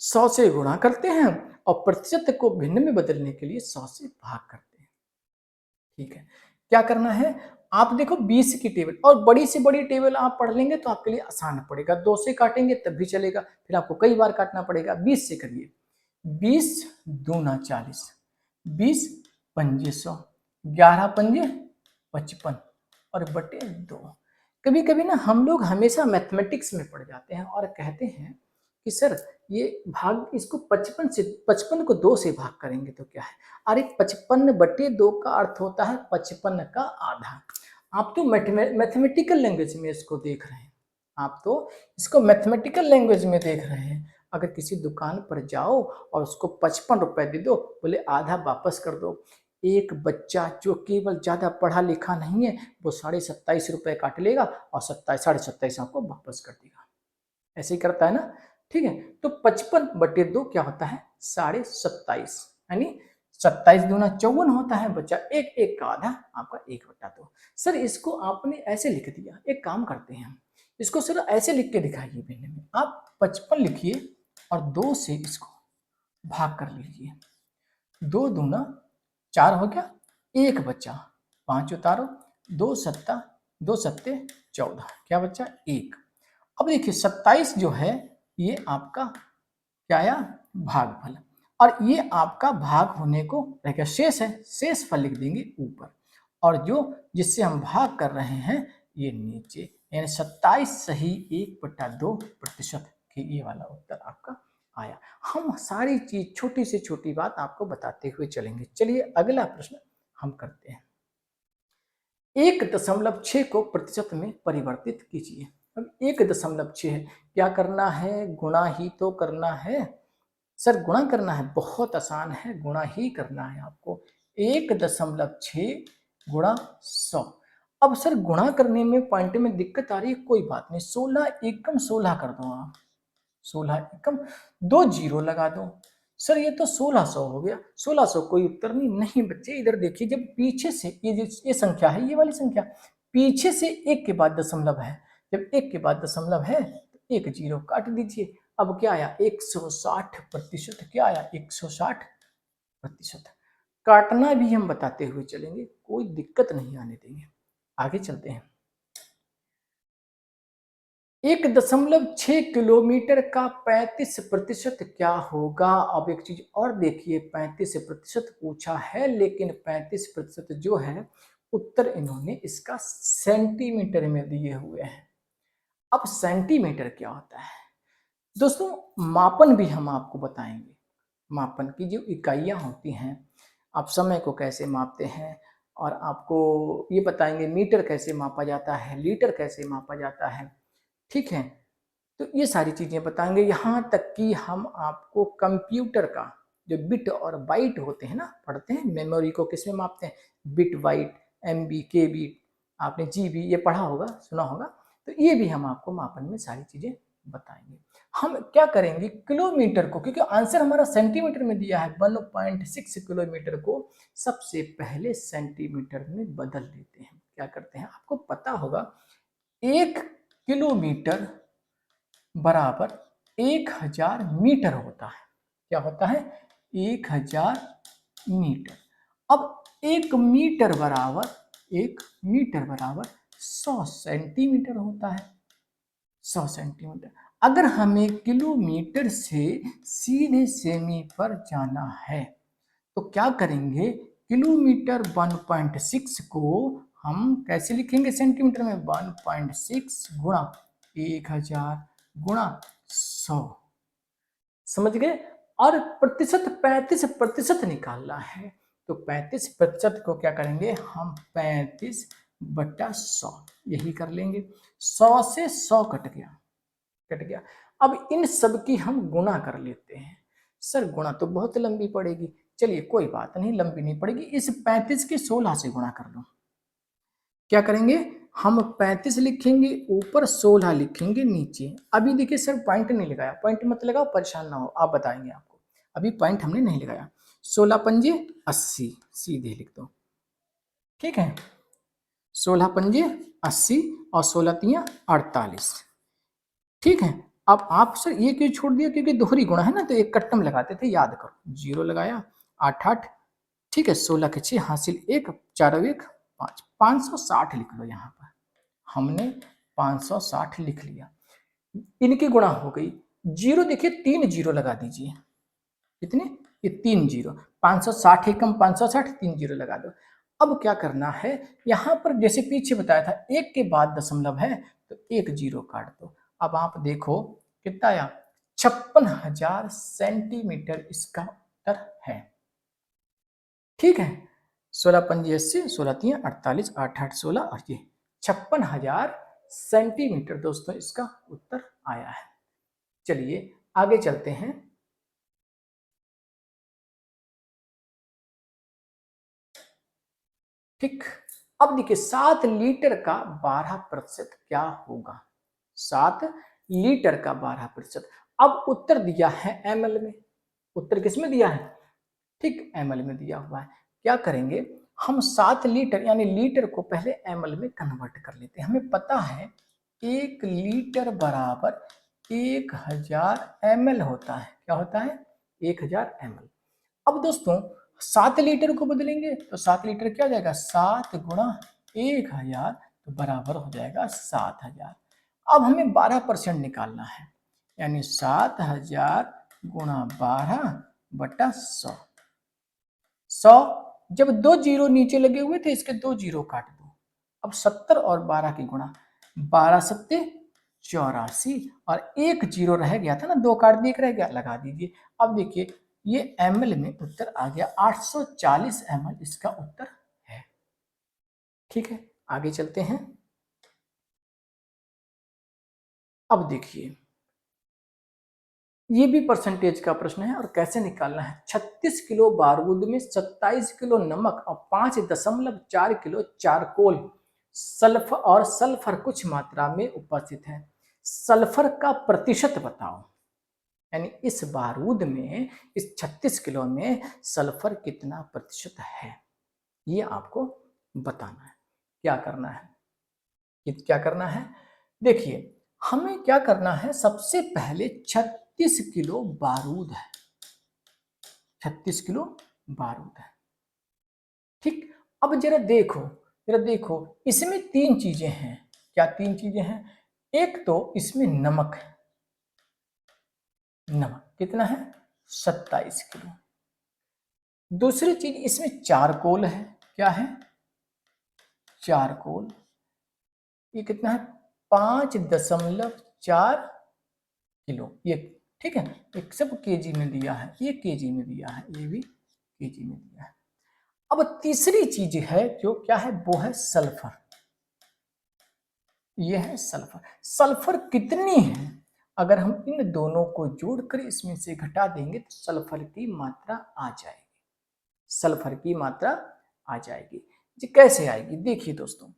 100 से गुणा करते हैं और प्रतिशत को भिन्न में बदलने के लिए 100 से भाग करते हैं। ठीक है, क्या करना है, आप देखो 20 की टेबल, और बड़ी से बड़ी टेबल आप पढ़ लेंगे तो आपके लिए आसान पड़ेगा। 2 से काटेंगे तब भी चलेगा, फिर आपको कई बार काटना पड़ेगा। 20 से करिए, 20 दूना 40, 20 पंजे 100, 11 पंजे 55 और बटे 2। कभी कभी ना हम लोग हमेशा मैथमेटिक्स में पढ़ जाते हैं और कहते हैं कि सर ये भाग, इसको 55 को 2 से भाग करेंगे तो क्या है। अरे 55/2 का अर्थ होता है 55 का आधा। आप तो मैथमेटिकल लैंग्वेज में इसको देख रहे हैं, आप तो इसको मैथमेटिकल लैंग्वेज में देख रहे हैं। अगर किसी दुकान पर जाओ और उसको 55 रुपए दे दो, बोले आधा वापस कर दो, एक बच्चा जो केवल ज़्यादा पढ़ा लिखा नहीं है वो 27.5 रुपए काट लेगा और 27.5 आपको वापस कर देगा। ऐसे ही करता है ना। ठीक है, तो 55/2 क्या होता है, 27.5, यानी 27 दूना 54 होता है, बच्चा एक एक का आधा आपका 1/2। सर इसको आपने ऐसे लिख दिया, एक काम करते हैं, इसको सर ऐसे लिख के दिखाइए भिन्न में। आप 55 लिखिए और 2 से इसको भाग कर लीजिए। 2 दूना 4 हो गया, एक बच्चा, 5 उतारो, 2 सत्ता 2 सत्ते 14, क्या बच्चा 1। अब देखिए 27 जो है ये आपका क्या आया, भागफल, और ये आपका भाग होने को रह गया, शेष है, शेष फल लिख देंगे ऊपर, और जो जिससे हम भाग कर रहे हैं ये नीचे, यानी 27 सही 1/2% के ये वाला उत्तर आपका आया। हम सारी चीज छोटी से छोटी बात आपको बताते हुए चलेंगे। चलिए अगला प्रश्न हम करते हैं। 1.6 को प्रतिशत में परिवर्तित कीजिए। अब 1.6 है, क्या करना है, गुणा ही तो करना है। सर गुणा करना है, बहुत आसान है, गुणा ही करना है आपको। 1.6 गुणा 100। अब सर गुणा करने में पॉइंट में दिक्कत आ रही है, कोई बात नहीं, 16 एकम 16 कर दो आप, 16 एकम 2 जीरो लगा दो। सर ये तो 1600 हो गया, 1600 कोई उत्तर नहीं। नहीं बच्चे इधर देखिए, जब पीछे से ये संख्या है, ये वाली संख्या पीछे से एक के बाद दशमलव है, जब एक के बाद दशमलव है तो एक जीरो काट दीजिए। अब क्या आया, 160%। क्या आया, 160%। काटना भी हम बताते हुए चलेंगे, कोई दिक्कत नहीं आने देंगे। आगे चलते हैं। 1.6 किलोमीटर का 35% क्या होगा। अब एक चीज और देखिए, 35% पूछा है, लेकिन 35% जो है उत्तर इन्होंने इसका सेंटीमीटर में दिए हुए हैं। अब सेंटीमीटर क्या होता है दोस्तों, मापन भी हम आपको बताएंगे। मापन की जो इकाइयां होती हैं, आप समय को कैसे मापते हैं, और आपको ये बताएंगे मीटर कैसे मापा जाता है, लीटर कैसे मापा जाता है। ठीक है, तो ये सारी चीज़ें बताएंगे। यहाँ तक कि हम आपको कंप्यूटर का जो बिट और बाइट होते हैं ना, पढ़ते हैं मेमोरी को किस में मापते हैं, बिट बाइट, एमबी, केबी, आपने जीबी ये पढ़ा होगा, सुना होगा। तो ये भी हम आपको मापन में सारी चीजें बताएंगे। हम क्या करेंगे, किलोमीटर को, क्योंकि आंसर हमारा सेंटीमीटर में दिया है, 1.6 किलोमीटर को सबसे पहले सेंटीमीटर में बदल देते हैं। क्या करते हैं, आपको पता होगा 1 किलोमीटर बराबर 1000 मीटर होता है। क्या होता है, 1000 मीटर। अब 1 मीटर बराबर 100 सेंटीमीटर होता है, 100 सेंटीमीटर। अगर हमें किलोमीटर से सीधे सेमी पर जाना है तो क्या करेंगे, किलोमीटर 1.6 को हम कैसे लिखेंगे सेंटीमीटर में, 1.6 गुणा 1000 गुणा 100, समझ गए। और प्रतिशत 35% निकालना है, तो 35% को क्या करेंगे हम, 35/100 यही कर लेंगे। 100 से 100 कट गया। अब इन सब की हम गुणा कर लेते हैं। सर गुणा तो बहुत लंबी पड़ेगी, चलिए कोई बात नहीं, लंबी नहीं पड़ेगी। इस 35 के 16 से गुणा कर लो। क्या करेंगे हम, 35 लिखेंगे ऊपर, 16 लिखेंगे नीचे। अभी देखिए सर पॉइंट नहीं लगाया, पॉइंट मत लगाओ, परेशान ना हो, आप बताएंगे आपको, अभी पॉइंट हमने नहीं लगाया। 16 पंजे 80, सीधे लिख दो, ठीक है। 16 पंजे 80 और 16 तियां 48, ठीक है। अब आप सर ये क्यों छोड़ दिया, क्योंकि दोहरी गुणा है ना, तो एक कट्टम लगाते थे, याद करो, 0 लगाया, 8 8, ठीक है, 16 के 6 हासिल 1, 4 1 5, 560 लिख लो। यहाँ पर हमने 560 लिख लिया, इनकी गुणा हो गई। 0 देखिए 3 0 लगा दीजिए, कितने, ये 3 0, 560 एकम 560, 3 0 लगा दो। अब क्या करना है, यहाँ पर जैसे पीछे बताया था 1 के बाद दशमलव है तो 1 0 काट दो। अब आप देखो कितना आया, 56,000 सेंटीमीटर इसका उत्तर है, ठीक है। 16 पंजी 80, 16 तियां 48, 8 8 16 और ये 56,000 सेंटीमीटर दोस्तों इसका उत्तर आया है। चलिए आगे चलते हैं। ठीक, अब देखिए 7 लीटर का 12% क्या होगा, 7 लीटर का 12%। अब उत्तर दिया है एमएल में, उत्तर किस में दिया है, ठीक, एमएल में दिया हुआ है। क्या करेंगे हम, 7 लीटर यानी लीटर को पहले एमएल में कन्वर्ट कर लेते हैं। हमें पता है 1 लीटर बराबर 1000 ml होता है। क्या होता है, 1000 ml। अब दोस्तों 7 लीटर को बदलेंगे तो 7 लीटर क्या हो जाएगा, 7 गुणा 1000 तो बराबर हो जाएगा 7000। अब हमें 12% निकालना है, यानी 7000 गुणा 12/100। 100 जब 2 जीरो नीचे लगे हुए थे, इसके 2 जीरो काट दो। अब 70 और 12 की गुणा, 12 सत्ते 84 और 1 जीरो रह गया था ना, 2 काट दिए, रह गया, लगा दीजिए। अब देखिए ये ml में उत्तर आ गया, 840 ml इसका उत्तर है, ठीक है। आगे चलते हैं। अब देखिए ये भी परसेंटेज का प्रश्न है और कैसे निकालना है। 36 किलो बारूद में 27 किलो नमक और 5.4 किलो चारकोल सल्फर कुछ मात्रा में उपस्थित है, सल्फर का प्रतिशत बताओ। यानी इस बारूद में, इस 36 किलो में सल्फर कितना प्रतिशत है, ये आपको बताना है। क्या करना है, क्या करना है, देखिए हमें क्या करना है, सबसे पहले 36 किलो बारूद है, 36 किलो बारूद है, ठीक। अब जरा देखो इसमें 3 चीजें हैं। क्या 3 चीजें हैं, एक तो इसमें नमक है, नमक कितना है, 27 किलो। दूसरी चीज इसमें चारकोल है, क्या है, चारकोल, ये कितना है, 5.4 किलो, ये ठीक है। एक सब केजी में दिया है, ये केजी में दिया है, ये भी केजी में दिया है। अब तीसरी चीज है जो क्या है, वो है सल्फर, ये है सल्फर। सल्फर कितनी है, अगर हम इन दोनों को जोड़कर इसमें से घटा देंगे तो सल्फर की मात्रा आ जाएगी। सल्फर की मात्रा आ जाएगी जी। कैसे आएगी देखिए दोस्तों,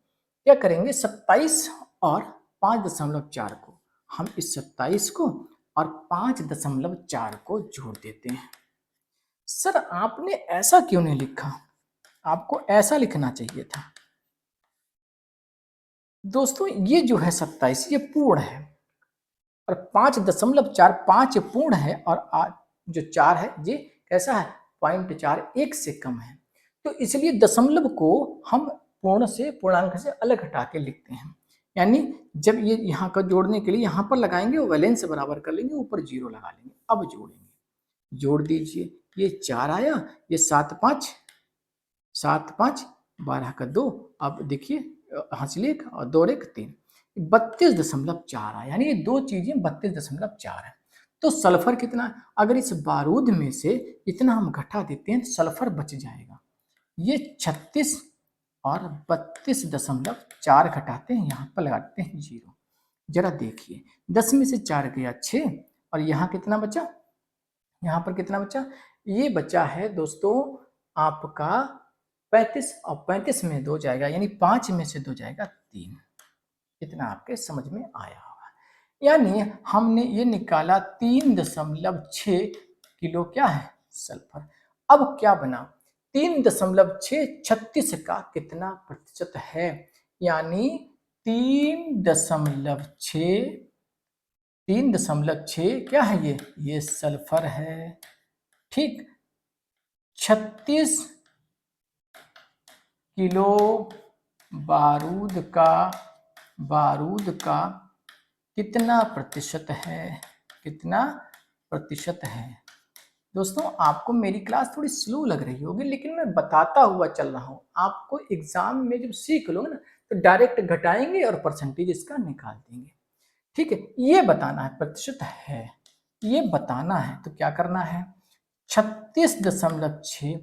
क्या करेंगे 27 और 5.4 को, हम इस 27 को और 5.4 को जोड़ देते हैं। सर आपने ऐसा क्यों नहीं लिखा, आपको ऐसा लिखना चाहिए था। दोस्तों ये जो है 27 ये पूर्ण है और 5.4 5 पूर्ण है और जो 4 है ये कैसा है 0.4 1 से कम है। तो इसलिए दशमलव को हम पूर्ण से पूर्णांक से अलग हटा के लिखते हैं। यानी जब ये यहाँ का जोड़ने के लिए यहाँ पर लगाएंगे और वैलेंस बराबर कर लेंगे, ऊपर 0 लगा लेंगे। अब जोड़ेंगे, जोड़ दीजिए, ये 4 आया, ये 7 5 7 5 12 का 2, अब देखिए हासिल 1 और 2 1 3, 32.4 आया। यानी ये दो चीजें 32.4 है। तो सल्फर कितना, अगर इस बारूद में से इतना हम घटा देते हैं सल्फर बच जाएगा। ये 36 और 32.4 घटाते हैं, यहाँ पर लगाते हैं 0। जरा देखिए 10 में से 4 गया 6 और यहाँ कितना बचा, यहाँ पर कितना बचा, ये बचा है दोस्तों आपका 35 और 35 में 2 जाएगा, यानी 5 में से 2 जाएगा 3। इतना आपके समझ में आया होगा। यानी हमने ये निकाला 3.6 किलो क्या है सल्फर। अब क्या बना 3.6 36 का कितना प्रतिशत है, यानी 3.6 क्या है ये सल्फर है। ठीक, 36 किलो बारूद का कितना प्रतिशत है, कितना प्रतिशत है। दोस्तों आपको मेरी क्लास थोड़ी स्लो लग रही होगी, लेकिन मैं बताता हुआ चल रहा हूँ। आपको एग्जाम में जब सीख लोगे ना तो डायरेक्ट घटाएंगे और परसेंटेज इसका निकाल देंगे। ठीक है, ये बताना है प्रतिशत है, ये बताना है। तो क्या करना है 36.6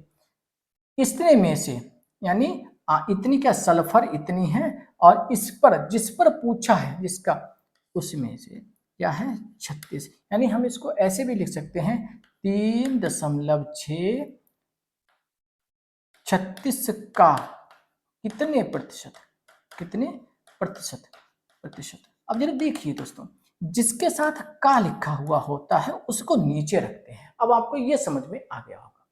इतने में से, यानी इतनी क्या सल्फर इतनी है और इस पर जिस पर पूछा है जिसका, उसमें से क्या है 36। यानी हम इसको ऐसे भी लिख सकते हैं 3.6 36 का कितने प्रतिशत, कितने प्रतिशत। अब जरा देखिए दोस्तों, जिसके साथ का लिखा हुआ होता है उसको नीचे रखते हैं। अब आपको यह समझ में आ गया होगा,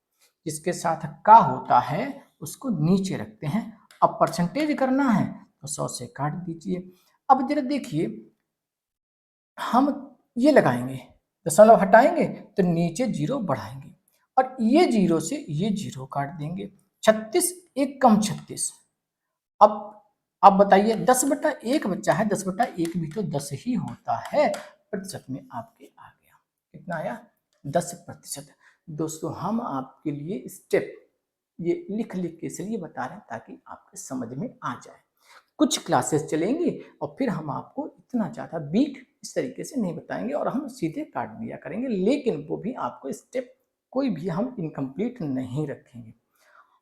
जिसके साथ का होता है उसको नीचे रखते हैं। अब परसेंटेज करना है तो 100 से काट दीजिए। अब जरा देखिए, हम ये लगाएंगे, दशमलव हटाएंगे तो नीचे 0 बढ़ाएंगे और ये 0 से ये 0 काट देंगे। 36 1 कम 36। अब बताइए 10/1 बच्चा है, 10/1 भी तो 10 ही होता है। प्रतिशत में आपके आ गया, कितना आया 10%। दोस्तों हम आपके लिए स्टेप ये लिख के इसलिए बता रहे हैं ताकि आपके समझ में आ जाए। कुछ क्लासेस चलेंगी और फिर हम आपको इतना ज़्यादा बीट इस तरीके से नहीं बताएंगे और हम सीधे काट दिया करेंगे, लेकिन वो भी आपको स्टेप कोई भी हम इनकम्प्लीट नहीं रखेंगे।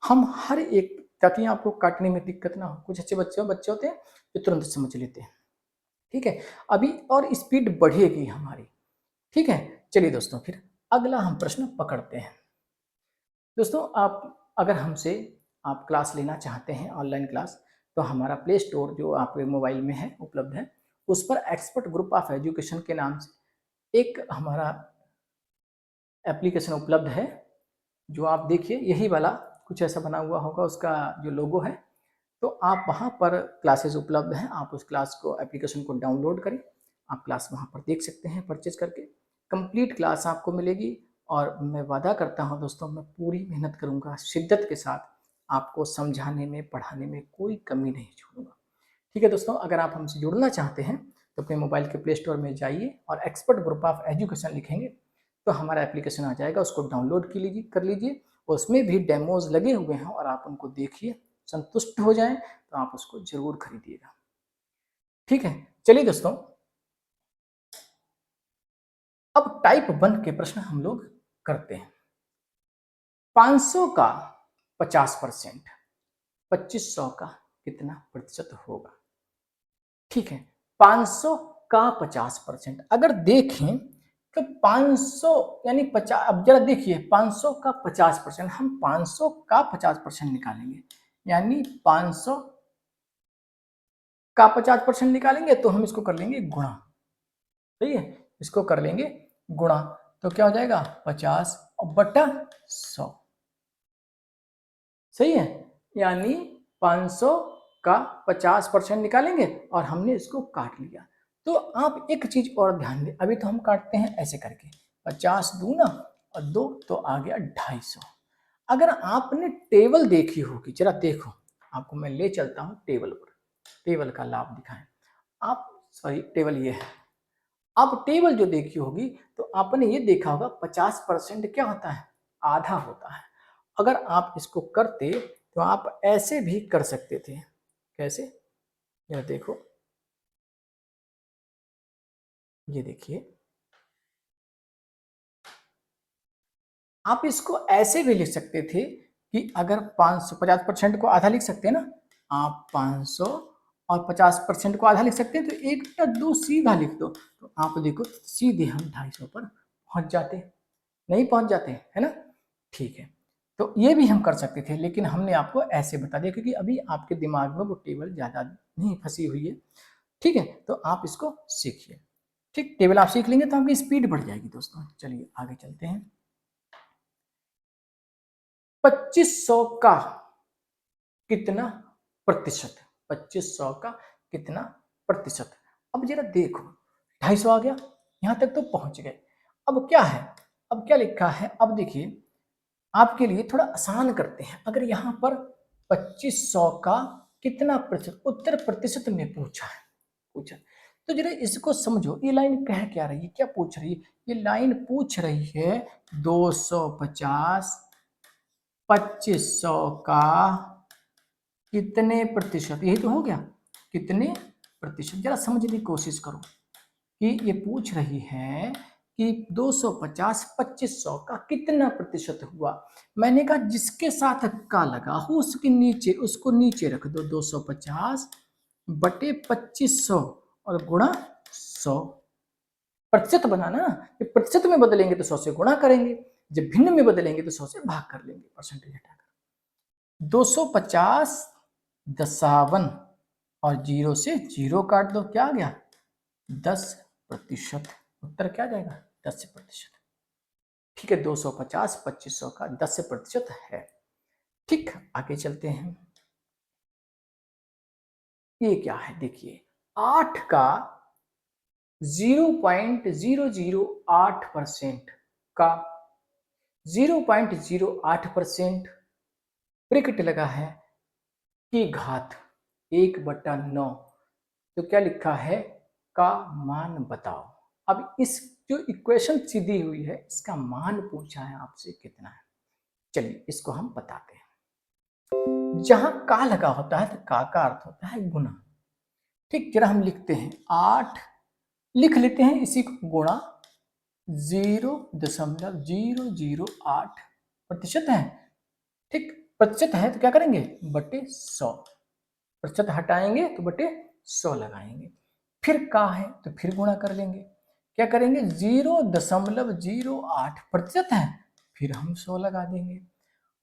हम हर एक, ताकि आपको काटने में दिक्कत ना हो। कुछ अच्छे बच्चे होते हैं जो तुरंत समझ लेते हैं। ठीक है, अभी और स्पीड बढ़ेगी हमारी। ठीक है, चलिए दोस्तों फिर अगला हम प्रश्न पकड़ते हैं। दोस्तों आप अगर हमसे आप क्लास लेना चाहते हैं ऑनलाइन क्लास, तो हमारा प्ले स्टोर जो आपके मोबाइल में है उपलब्ध है, उस पर एक्सपर्ट ग्रुप ऑफ एजुकेशन के नाम से एक हमारा एप्लीकेशन उपलब्ध है। जो आप देखिए यही वाला कुछ ऐसा बना हुआ होगा, उसका जो लोगो है। तो आप वहाँ पर क्लासेस उपलब्ध हैं, आप उस क्लास को एप्लीकेशन को डाउनलोड करें, आप क्लास वहाँ पर देख सकते हैं परचेज करके। कंप्लीट क्लास आपको मिलेगी और मैं वादा करता हूँ दोस्तों, मैं पूरी मेहनत करूँगा शिद्दत के साथ, आपको समझाने में पढ़ाने में कोई कमी नहीं छोड़ूंगा। ठीक है दोस्तों, अगर आप हमसे जुड़ना चाहते हैं तो अपने मोबाइल के प्ले स्टोर में जाइए और एक्सपर्ट ग्रुप ऑफ एजुकेशन लिखेंगे तो हमारा एप्लीकेशन आ जाएगा, उसको डाउनलोड कर लीजिए। उसमें भी डेमोज लगे हुए हैं और आप उनको देखिए, संतुष्ट हो जाएं तो आप उसको जरूर खरीदिएगा। ठीक है, चलिए दोस्तों अब टाइप 1 के प्रश्न हम लोग करते हैं। 500 का 50%, 2500 का कितना प्रतिशत होगा। ठीक है, 500 का 50%। अगर देखें तो 500 यानी 50, अब जरा देखिए 500 का 50%, हम 500 का 50% निकालेंगे, यानी 500 का 50% निकालेंगे तो हम इसको कर लेंगे गुणा, सही है, इसको कर लेंगे गुणा, तो क्या हो जाएगा 50 और बटा 100, सही है, यानी 500 का 50% निकालेंगे और हमने इसको काट लिया। तो आप एक चीज और ध्यान दें, अभी तो हम काटते हैं ऐसे करके, 50 दूना और 2 तो आ गया 250। अगर आपने टेबल देखी होगी, जरा देखो, आपको मैं ले चलता हूं टेबल पर, टेबल का लाभ दिखाएं आप, सॉरी टेबल ये है, आप टेबल जो देखी होगी तो आपने ये देखा होगा 50% क्या होता है, आधा होता है। अगर आप इसको करते तो आप ऐसे भी कर सकते थे, कैसे, यह देखो, ये देखिए, आप इसको ऐसे भी लिख सकते थे कि अगर 500, 50% को आधा लिख सकते हैं ना आप, 500 और 50% को आधा लिख सकते हैं, तो 1 या 2 सीधा लिख दो, तो आप देखो सीधे हम 250 पर पहुंच जाते, नहीं पहुंच जाते, है ना, ठीक है। तो ये भी हम कर सकते थे, लेकिन हमने आपको ऐसे बता दिया क्योंकि अभी आपके दिमाग में वो टेबल ज्यादा नहीं फंसी हुई है, ठीक है, तो आप इसको सीखिए, ठीक, टेबल आप सीख लेंगे तो आपकी स्पीड बढ़ जाएगी दोस्तों। चलिए आगे चलते हैं। 2500 का कितना प्रतिशत, 2500 का कितना प्रतिशत, अब जरा देखो 250 आ गया, यहां तक तो पहुंच गए, अब क्या है, अब क्या लिखा है, अब देखिए आपके लिए थोड़ा आसान करते हैं, अगर यहां पर 2500 का कितना प्रतिशत, उत्तर प्रतिशत में पूछा, तो जरा इसको समझो, ये लाइन कह क्या रही है, क्या पूछ रही है, ये लाइन पूछ रही है 250 2500 का कितने प्रतिशत, यही तो हो गया, कितने प्रतिशत, जरा समझने की कोशिश करो कि ये पूछ रही है कि 250 2500 का कितना प्रतिशत हुआ। मैंने कहा जिसके साथ का लगा हो उसके नीचे, उसको नीचे रख दो, 250 बटे 2500 और गुणा 100, प्रतिशत बनाना ना, जब प्रतिशत में बदलेंगे तो 100 से गुणा करेंगे, जब भिन्न में बदलेंगे तो 100 से भाग कर लेंगे, परसेंटेज हटाकर। 250 दशावन और 0 से 0 काट दो, क्या आ गया 10%, उत्तर क्या आ जाएगा 10%, ठीक है, 250 2500 का 10% है, ठीक, आगे चलते हैं। ये क्या है देखिए, 8 का 0.008% का 0.08% ब्रैकेट लगा है की घात 1/9, तो क्या लिखा है का मान बताओ। अब इस जो इक्वेशन सीधी हुई है इसका मान पूछा है आपसे कितना है, चलिए इसको हम बताते हैं। जहां का लगा होता है तो का अर्थ होता है गुना, ठीक, जरा हम लिखते हैं 8 लिख लेते हैं, इसी को गुणा 0.008 प्रतिशत है, ठीक, प्रतिशत है तो क्या करेंगे बटे 100, प्रतिशत हटाएंगे तो बटे 100 लगाएंगे, फिर का है तो फिर गुणा कर लेंगे, क्या करेंगे 0.08 प्रतिशत है, फिर हम 100 लगा देंगे।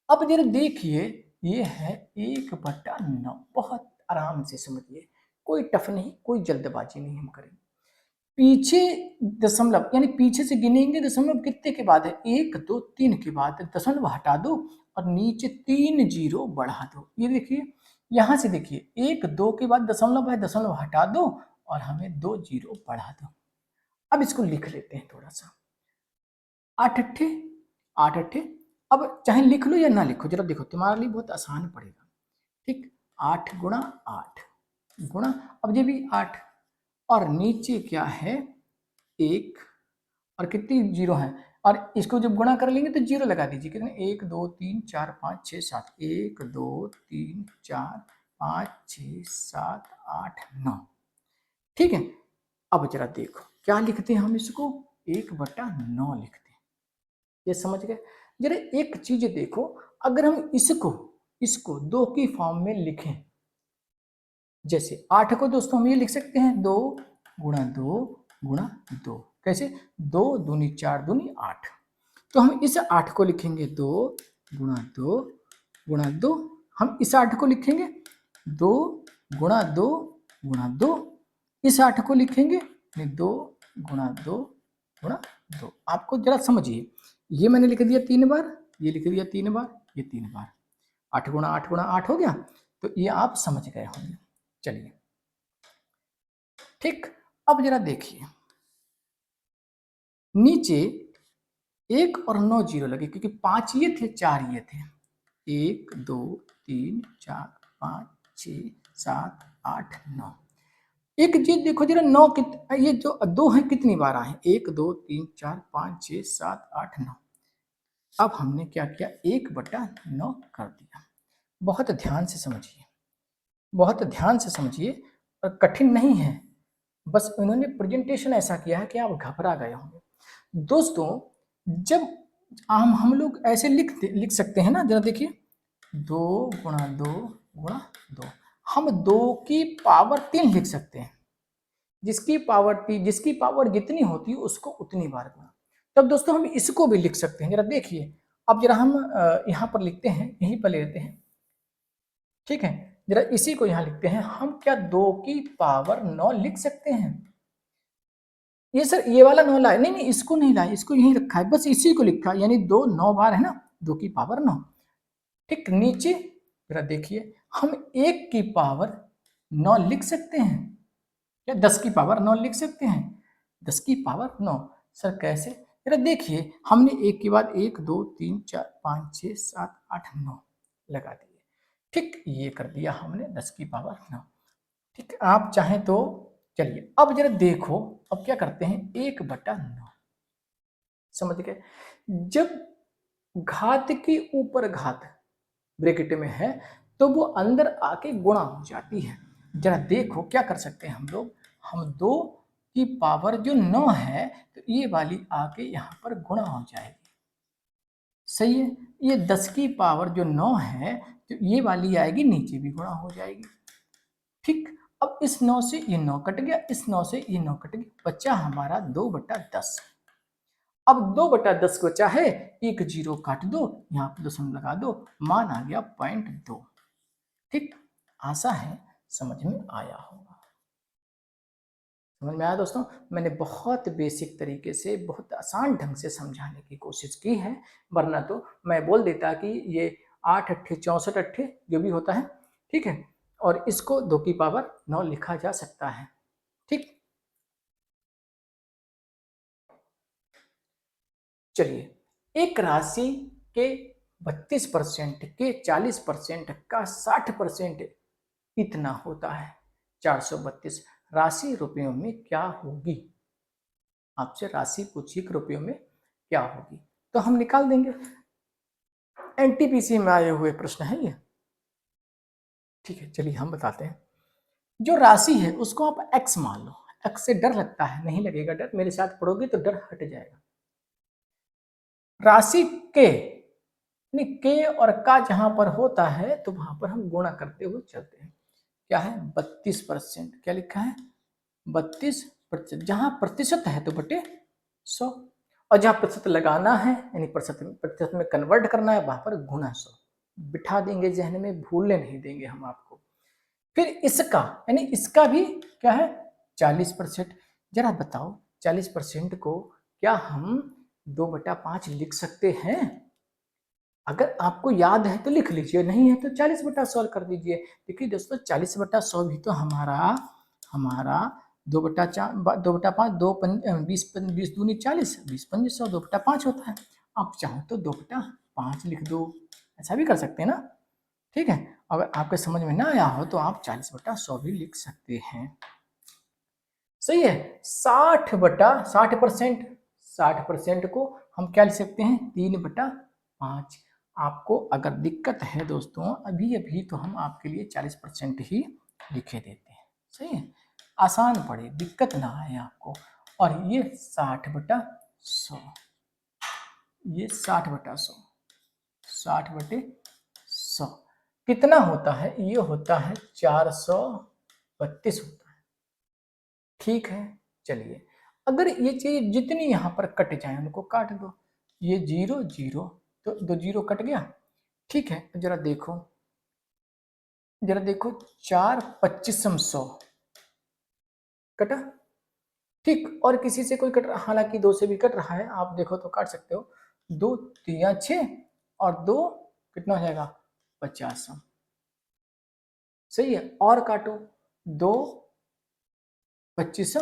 अब जरा देखिए ये है 1/9, बहुत आराम से समझिए, कोई टफ नहीं, कोई जल्दबाजी नहीं हम करेंगे, पीछे दशमलव यानी पीछे से गिनेंगे दशमलव कितने के बाद है, 1 2 3 के बाद दशमलव हटा दो और नीचे 3 जीरो बढ़ा दो, ये देखिए यहां से देखिए 1 2 के बाद दशमलव है, दशमलव हटा दो और हमें 2 जीरो बढ़ा दो। अब इसको लिख लेते हैं थोड़ा सा, 8 अट्ठे 8 अट्ठे, अब चाहे लिख लो या ना लिखो, जरा देखो तुम्हारे लिए बहुत आसान पड़ेगा, ठीक, 8 गुणा 8 गुणा, अब ये भी 8 और नीचे क्या है 1 और कितनी जीरो है, और इसको जब गुणा कर लेंगे तो जीरो लगा दीजिए, कितने 1 2 3 4 5 6 7, 1 2 3 4 5 6 7 8 9, ठीक है। अब जरा देखो क्या लिखते हैं हम इसको, 1/9 लिखते हैं, ये समझ गए। जरा एक चीज देखो, अगर हम इसको इसको 2 की फॉर्म में लिखें, जैसे 8 को दोस्तों हम ये लिख सकते हैं 2 गुणा 2 गुणा 2। कैसे? 2 दूनी 4 दूनी 8। तो हम इस 8 को लिखेंगे 2 गुणा 2 गुणा 2। हम इस 8 को लिखेंगे 2 गुणा 2 गुणा 2। इस 8 को लिखेंगे 2 गुणा 2 गुणा 2। आपको जरा समझिए, ये मैंने लिख दिया 3 बार, ये लिख दिया 3 बार, ये 3 बार। 8 गुणा 8 हो गया। तो ये आप समझ गए होंगे। चलिए ठीक, अब जरा देखिए नीचे 1 और 9 जीरो लगे, क्योंकि 5 ये थे 4 ये थे। 1 2 3 4 5 6 7 8 9। एक जी देखो जरा 9 ये जो 2 है कितनी बार आए? 1 2 3 4 5 6 7 8 9। अब हमने क्या किया? 1/9 कर दिया। बहुत ध्यान से समझिए, बहुत ध्यान से समझिए, और कठिन नहीं है, बस उन्होंने प्रेजेंटेशन ऐसा किया है कि आप घबरा गए होंगे। दोस्तों जब हम लोग ऐसे लिख सकते हैं ना, जरा देखिए 2 गुणा 2 गुणा 2। हम 2 की पावर 3 लिख सकते हैं, जिसकी पावर जितनी होती है उसको उतनी बार गुणा। तब दोस्तों हम इसको भी लिख सकते हैं, जरा देखिए। अब जरा हम यहाँ पर लिखते हैं, यहीं पर लेते हैं, ठीक है। जरा इसी को यहाँ लिखते हैं। हम क्या 2 की पावर 9 लिख सकते हैं? ये सर ये वाला 9 लाए, नहीं नहीं इसको नहीं लाए, इसको यहीं रखा है, बस इसी को लिखा, यानी 2 9 बार है ना, 2 की पावर 9। ठीक, नीचे जरा देखिए, हम 1 की पावर 9 लिख सकते हैं या 10 की पावर 9 लिख सकते हैं? 10 की पावर 9 सर कैसे? जरा देखिए, हमने 1 के बाद 1 2 3 4 5 6 7 8 9 लगा दिए। ठीक, ये कर दिया हमने 10 की पावर 9। ठीक, आप चाहें तो चलिए अब जरा देखो, अब क्या करते हैं? 1/9, समझ गए? जब घात के ऊपर घात ब्रैकेट में है तो वो अंदर आके गुणा हो जाती है। जरा देखो क्या कर सकते हैं हम लोग, हम 2 की पावर जो 9 है तो ये वाली आके यहाँ पर गुणा हो जाएगी, सही है। ये 10 की पावर जो 9 है तो ये वाली आएगी, नीचे भी गुणा हो जाएगी। ठीक, अब इस 9 से ये 9 कट गया, इस 9 से ये 9 कट गया, बचा हमारा 2/10। अब 2/10 को चाहे एक जीरो काट दो, यहाँ पर दशमलव लगा दो, मान आ गया 0.2। ठीक, आशा है समझ में आया होगा। समझ में आया दोस्तों? मैंने बहुत बेसिक तरीके से, बहुत आसान ढंग से समझाने की कोशिश की है, वरना तो मैं बोल देता कि ये 8 अट्ठे 64 अट्ठे जो भी होता है, ठीक है, और इसको 2 की पावर 9 लिखा जा सकता है। ठीक, चलिए एक राशि के 32% के 40% का 60% इतना होता है 432। राशि रुपयों में क्या होगी? आपसे राशि पूछी कि रुपयों में क्या होगी, तो हम निकाल देंगे। एनटीपीसी में आए हुए प्रश्न है ये, ठीक है। चलिए हम बताते हैं। जो राशि है उसको आप एक्स मान लो। एक्स से डर लगता है? नहीं लगेगा डर, मेरे साथ पढ़ोगे तो डर हट जाएगा। राशि के के और का जहां पर होता है तो वहां पर हम गुणा करते हुए चलते हैं। क्या है? 32%। क्या लिखा है? 32%। जहां प्रतिशत है तो बटे 100, और जहां प्रतिशत लगाना है यानी प्रतिशत में कन्वर्ट करना है वहां पर गुणा 100 बिठा देंगे जहन में, भूलने नहीं देंगे हम आपको। फिर इसका यानी इसका भी क्या है? 40%। जरा बताओ 40% को क्या हम 2/5 लिख सकते हैं? अगर आपको याद है तो लिख लीजिए, नहीं है तो 40/100 कर दीजिए। देखिए दोस्तों 40/100 भी तो हमारा हमारा 2/5 20 दूनी 40, 20×5 2/5 होता है। आप चाहो तो 2/5 लिख दो, ऐसा भी कर सकते हैं ना, ठीक है। अगर आपके समझ में ना आया हो तो आप 40/100 भी लिख सकते हैं, सही है। 60% को हम क्या लिख सकते हैं? 3/5। आपको अगर दिक्कत है दोस्तों अभी अभी तो हम आपके लिए 40% ही लिखे देते हैं, सही है। आसान पड़े, दिक्कत ना आए आपको। और ये 60/100, ये 60/100, 60/100 कितना होता है? ये होता है 432 होता है, ठीक है, चलिए अगर ये चीज जितनी यहाँ पर कट जाए उनको काट दो। ये 0 0 तो 2 0 कट गया। ठीक है, जरा देखो, जरा देखो 4 25 100 कटा। ठीक, और किसी से कोई कट रहा, हालांकि 2 से भी कट रहा है, आप देखो तो काट सकते हो। 2 3 6 और 2 कितना हो जाएगा 50। सही है, और काटो 2 25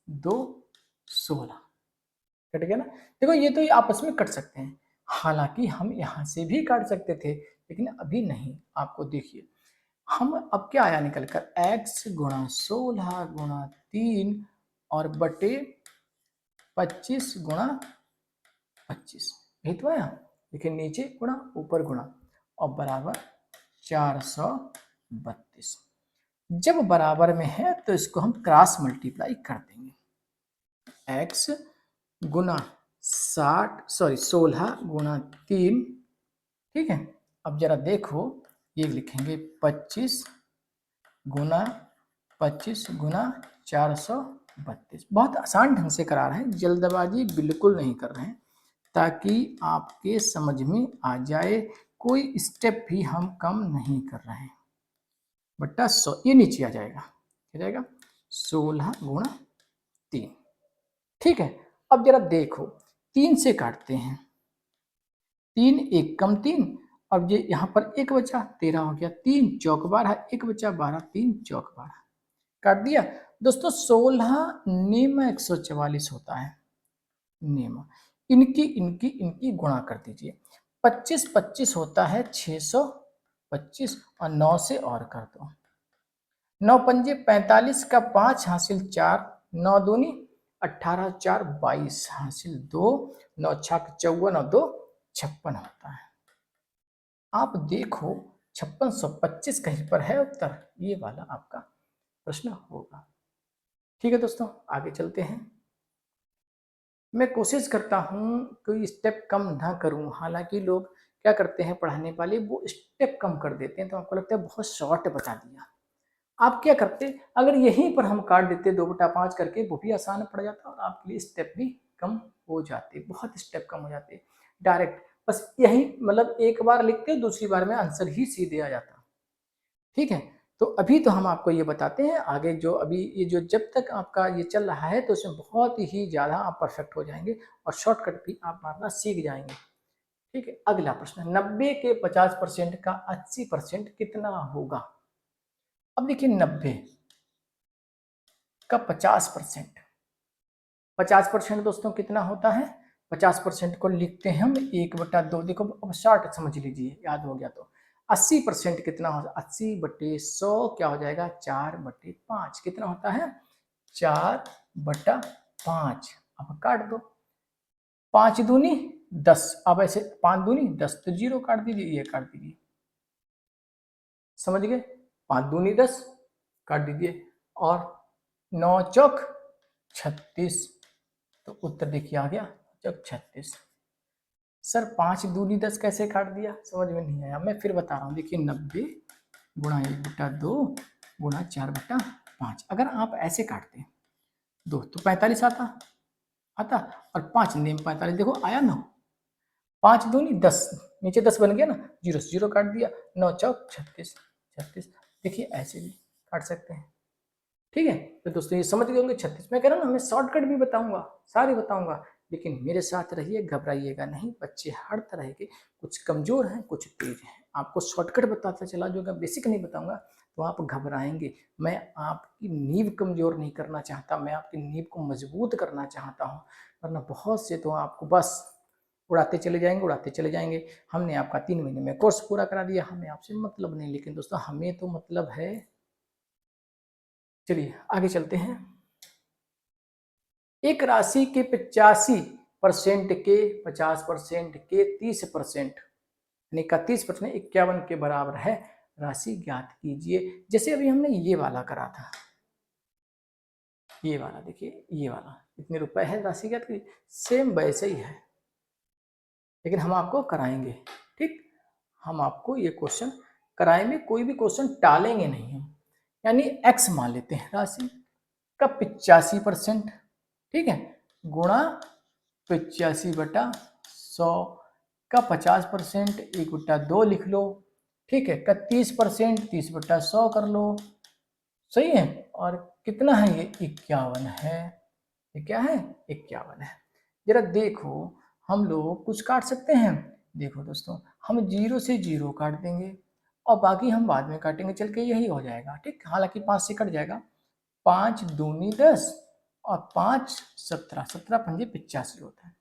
2 16 कट गया ना। देखो ये तो ये आपस में कट सकते हैं, हालांकि हम यहां से भी काट सकते थे लेकिन अभी नहीं। आपको देखिए हम अब क्या आया निकल कर, x गुणा 16 गुणा 3 और बटे 25 गुणा 25, यही तो आया। देखिए नीचे गुणा ऊपर गुणा और बराबर 432। जब बराबर में है तो इसको हम क्रॉस मल्टीप्लाई कर देंगे। x गुना 16 गुना 3, ठीक है। अब जरा देखो ये लिखेंगे 25 गुना 432। बहुत आसान ढंग से करा रहे हैं, जल्दबाजी बिल्कुल नहीं कर रहे हैं, ताकि आपके समझ में आ जाए। कोई स्टेप भी हम कम नहीं कर रहे हैं। बट्टा 100 ये नीचे आ जाएगा, क्या जाएगा 16 गुणा 3। ठीक है, अब जरा देखो 3 से काटते हैं, 3 1 कम 3, अब ये यहाँ पर 1 बचा 13 हो गया, 3 चौक 12, 1 बचा 12, 3 चौक 12 काट दिया। दोस्तों 16 नेम 144 होता है, नेम इनकी इनकी इनकी गुणा कर दीजिए। 25 25 होता है 625 और 9 से और कर दो। 9 पंजे 45 का 5 हासिल 4, 9 दूनी 18 4 22 हासिल 2, 9 छक 54 और 2 56 होता है। आप देखो 5625 कहीं पर है उत्तर, ये वाला आपका प्रश्न होगा। ठीक है दोस्तों, आगे चलते हैं। मैं कोशिश करता हूँ कोई स्टेप कम ना करूँ, हालांकि लोग क्या करते हैं पढ़ाने वाले, वो स्टेप कम कर देते हैं तो आपको लगता है बहुत शॉर्ट बता दिया। आप क्या करते, अगर यहीं पर हम काट देते 2/5 करके, वो भी आसान पड़ जाता और आपके लिए स्टेप भी कम हो जाते, बहुत स्टेप कम हो जाते। डायरेक्ट बस यही मतलब एक बार लिखते दूसरी बार में आंसर ही सीधे आ जाता। ठीक है, तो अभी तो हम आपको ये बताते हैं, आगे जो अभी ये जो जब तक आपका ये चल रहा है तो इसमें बहुत ही ज़्यादा आप परफेक्ट हो जाएंगे और शॉर्टकट भी आप मारना सीख जाएंगे। ठीक है, अगला प्रश्न, 90 के 50% का 80% कितना होगा। अब देखिए 90 का 50%, 50% दोस्तों कितना होता है, 50% को लिखते हैं हम 1/2। देखो अब शॉर्ट समझ लीजिए, याद हो गया तो 80% कितना होगा, 80/100 क्या हो जाएगा 4/5, कितना होता है 4/5। अब काट दो, 5 दूनी 10, अब ऐसे 5 दूनी 10 तो 0 काट दीजिए, ये काट दीजिए, समझ गए। 5 दूनी 10 काट दीजिए और 9 चौक 36, तो उत्तर देखिए आ गया जब 36। सर 5 दूनी 10 कैसे काट दिया, समझ में नहीं आया, मैं फिर बता रहा हूँ। देखिए 90 गुणा 1/2 गुणा 4/5, अगर आप ऐसे काटते 2 तो 45 आता आता, और 5 नेम 45, देखो आया ना, 5 दूनी 10, नीचे 10 बन गया ना, 0 से 0 काट दिया, 9 चौक 36 36। देखिए ऐसे भी काट सकते हैं। ठीक है, तो दोस्तों ये समझ गए होंगे 36। मैं कह रहा हूँ ना, मैं शॉर्टकट भी बताऊंगा, सारे बताऊंगा, लेकिन मेरे साथ रहिए, घबराइएगा नहीं। बच्चे हर तरह के, कुछ कमजोर हैं कुछ तेज हैं, आपको शॉर्टकट बताता चला जाऊंगा, बेसिक नहीं बताऊंगा तो आप घबराएंगे। मैं आपकी नींव कमजोर नहीं करना चाहता, मैं आपकी नींव को मजबूत करना चाहता हूँ, वरना बहुत से तो आपको बस उड़ाते चले जाएंगे, उड़ाते चले जाएंगे। हमने आपका 3 महीने में कोर्स पूरा करा दिया, हमें आपसे मतलब नहीं, लेकिन दोस्तों हमें तो मतलब है। चलिए आगे चलते हैं। एक राशि के 85% के 50% के 30%, यानी 31% 51 के बराबर है, राशि ज्ञात कीजिए। जैसे अभी हमने ये वाला करा था, ये वाला देखिए, ये वाला इतने रुपए है, राशि ज्ञात कीजिए, सेम वैसे ही है, लेकिन हम आपको कराएंगे। ठीक, हम आपको ये क्वेश्चन कराएंगे, कोई भी क्वेश्चन टालेंगे नहीं हम। यानी एक्स मान लेते हैं राशि, का 85%, ठीक है, गुणा 85/100 का 50%, 1/2 लिख लो, ठीक है, का 30%, 30/100 कर लो, सही है। और कितना है ये? 51 है। ये क्या है? 51 है। जरा देखो, हम लोग कुछ काट सकते हैं। देखो दोस्तों, हम 0 से 0 काट देंगे और बाकी हम बाद में काटेंगे चल के, यही हो जाएगा, ठीक। हालांकि 5 से कट जाएगा, 5 दूनी 10 और 5 17, 17 पंजे 85 होता है।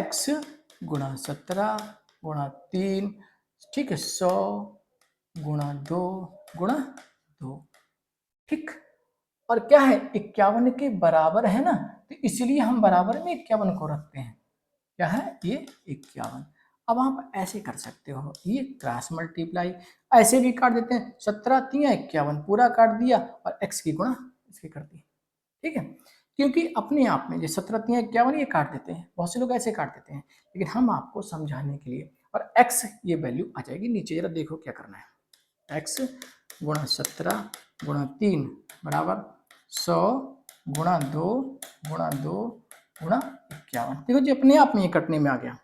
x गुणा 17 गुणा 3, ठीक है, 100 गुणा 2 गुणा 2, ठीक। और क्या है? 51 के बराबर है ना, तो इसलिए हम बराबर में 51 को रखते हैं। क्या है ये? 51। अब आप ऐसे कर सकते हो, ये क्रॉस मल्टीप्लाई ऐसे भी काट देते हैं, 17 3 51 पूरा काट दिया और x की गुणा इसकी कर दी, ठीक है। क्योंकि अपने आप में ये 17 3 51 ये काट देते हैं, बहुत से लोग ऐसे काट देते हैं, लेकिन हम आपको समझाने के लिए, और x ये वैल्यू आ जाएगी नीचे, जरा देखो क्या करना है। x गुणा 17 गुणा 3 बराबर 100 गुणा 2 गुणा 2 गुणा 51। देखो जी, अपने आप में ये कटने में आ गया।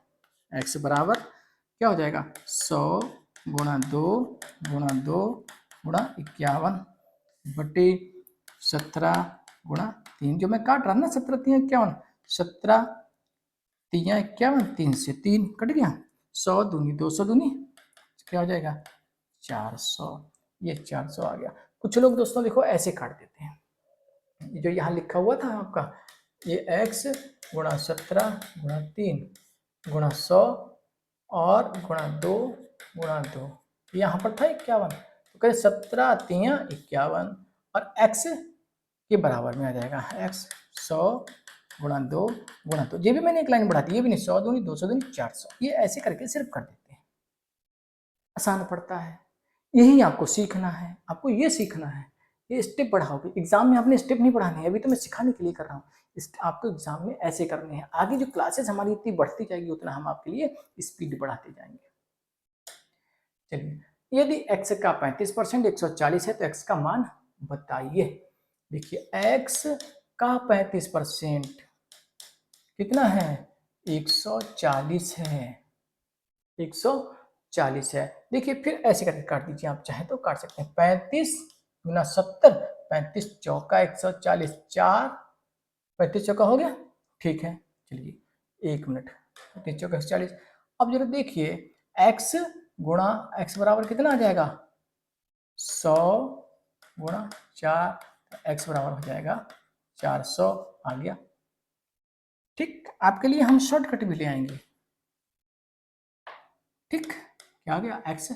x बराबर क्या हो जाएगा? 100 गुणा 2 गुणा 2 गुणा 51 बटे 17 गुणा 3, जो मैं काट रहा ना, 17 3 51, 17 3 51, 3 से 3 कट गया, 100 दूनी 200 दूनी क्या हो जाएगा? 400। ये 400 आ गया। कुछ लोग दोस्तों देखो ऐसे काट देते हैं, जो यहाँ लिखा हुआ था आपका, ये x गुणा 17 गुणा 3 गुणा 100 और गुणा 2 गुणा 2, यहाँ पर था 51, तो कहे 17 3 51 और x के बराबर में आ जाएगा, x 100 गुणा 2 गुणा 2, ये भी मैंने एक लाइन बढ़ा दी, ये भी नहीं, 100 दूनी 200 दूनी 400, ये ऐसे करके सिर्फ कर देते हैं, आसान पड़ता है। यही आपको सीखना है, आपको ये सीखना है, ये स्टेप बढ़ाओगे। एग्जाम में आपने स्टेप नहीं पढ़ाने हैं, अभी तो मैं सिखाने के लिए कर रहा हूँ, आपको एग्जाम में ऐसे करने हैं। आगे जो क्लासेस हमारी इतनी बढ़ती जाएगी उतना हम आपके लिए स्पीड बढ़ाते जाएंगे। चलिए, यदि x का 35% 140 है तो x का मान बताइए। देखिए, x का 35% कितना है? 140 है, 140 है। देखिए, फिर ऐसे करके काट दीजिए, आप चाहे तो काट सकते हैं। 35 गुना 70, 35 चौका 140, 4 35 चौका हो गया, ठीक है। चलिए 1 मिनट, 35 चौका 140। अब जरा देखिए, x गुणा x बराबर कितना आ जाएगा? 100 गुणा 4, x बराबर हो जाएगा 400 आ गया, ठीक। आपके लिए हम शॉर्टकट भी ले आएंगे, ठीक। क्या आ गया? x,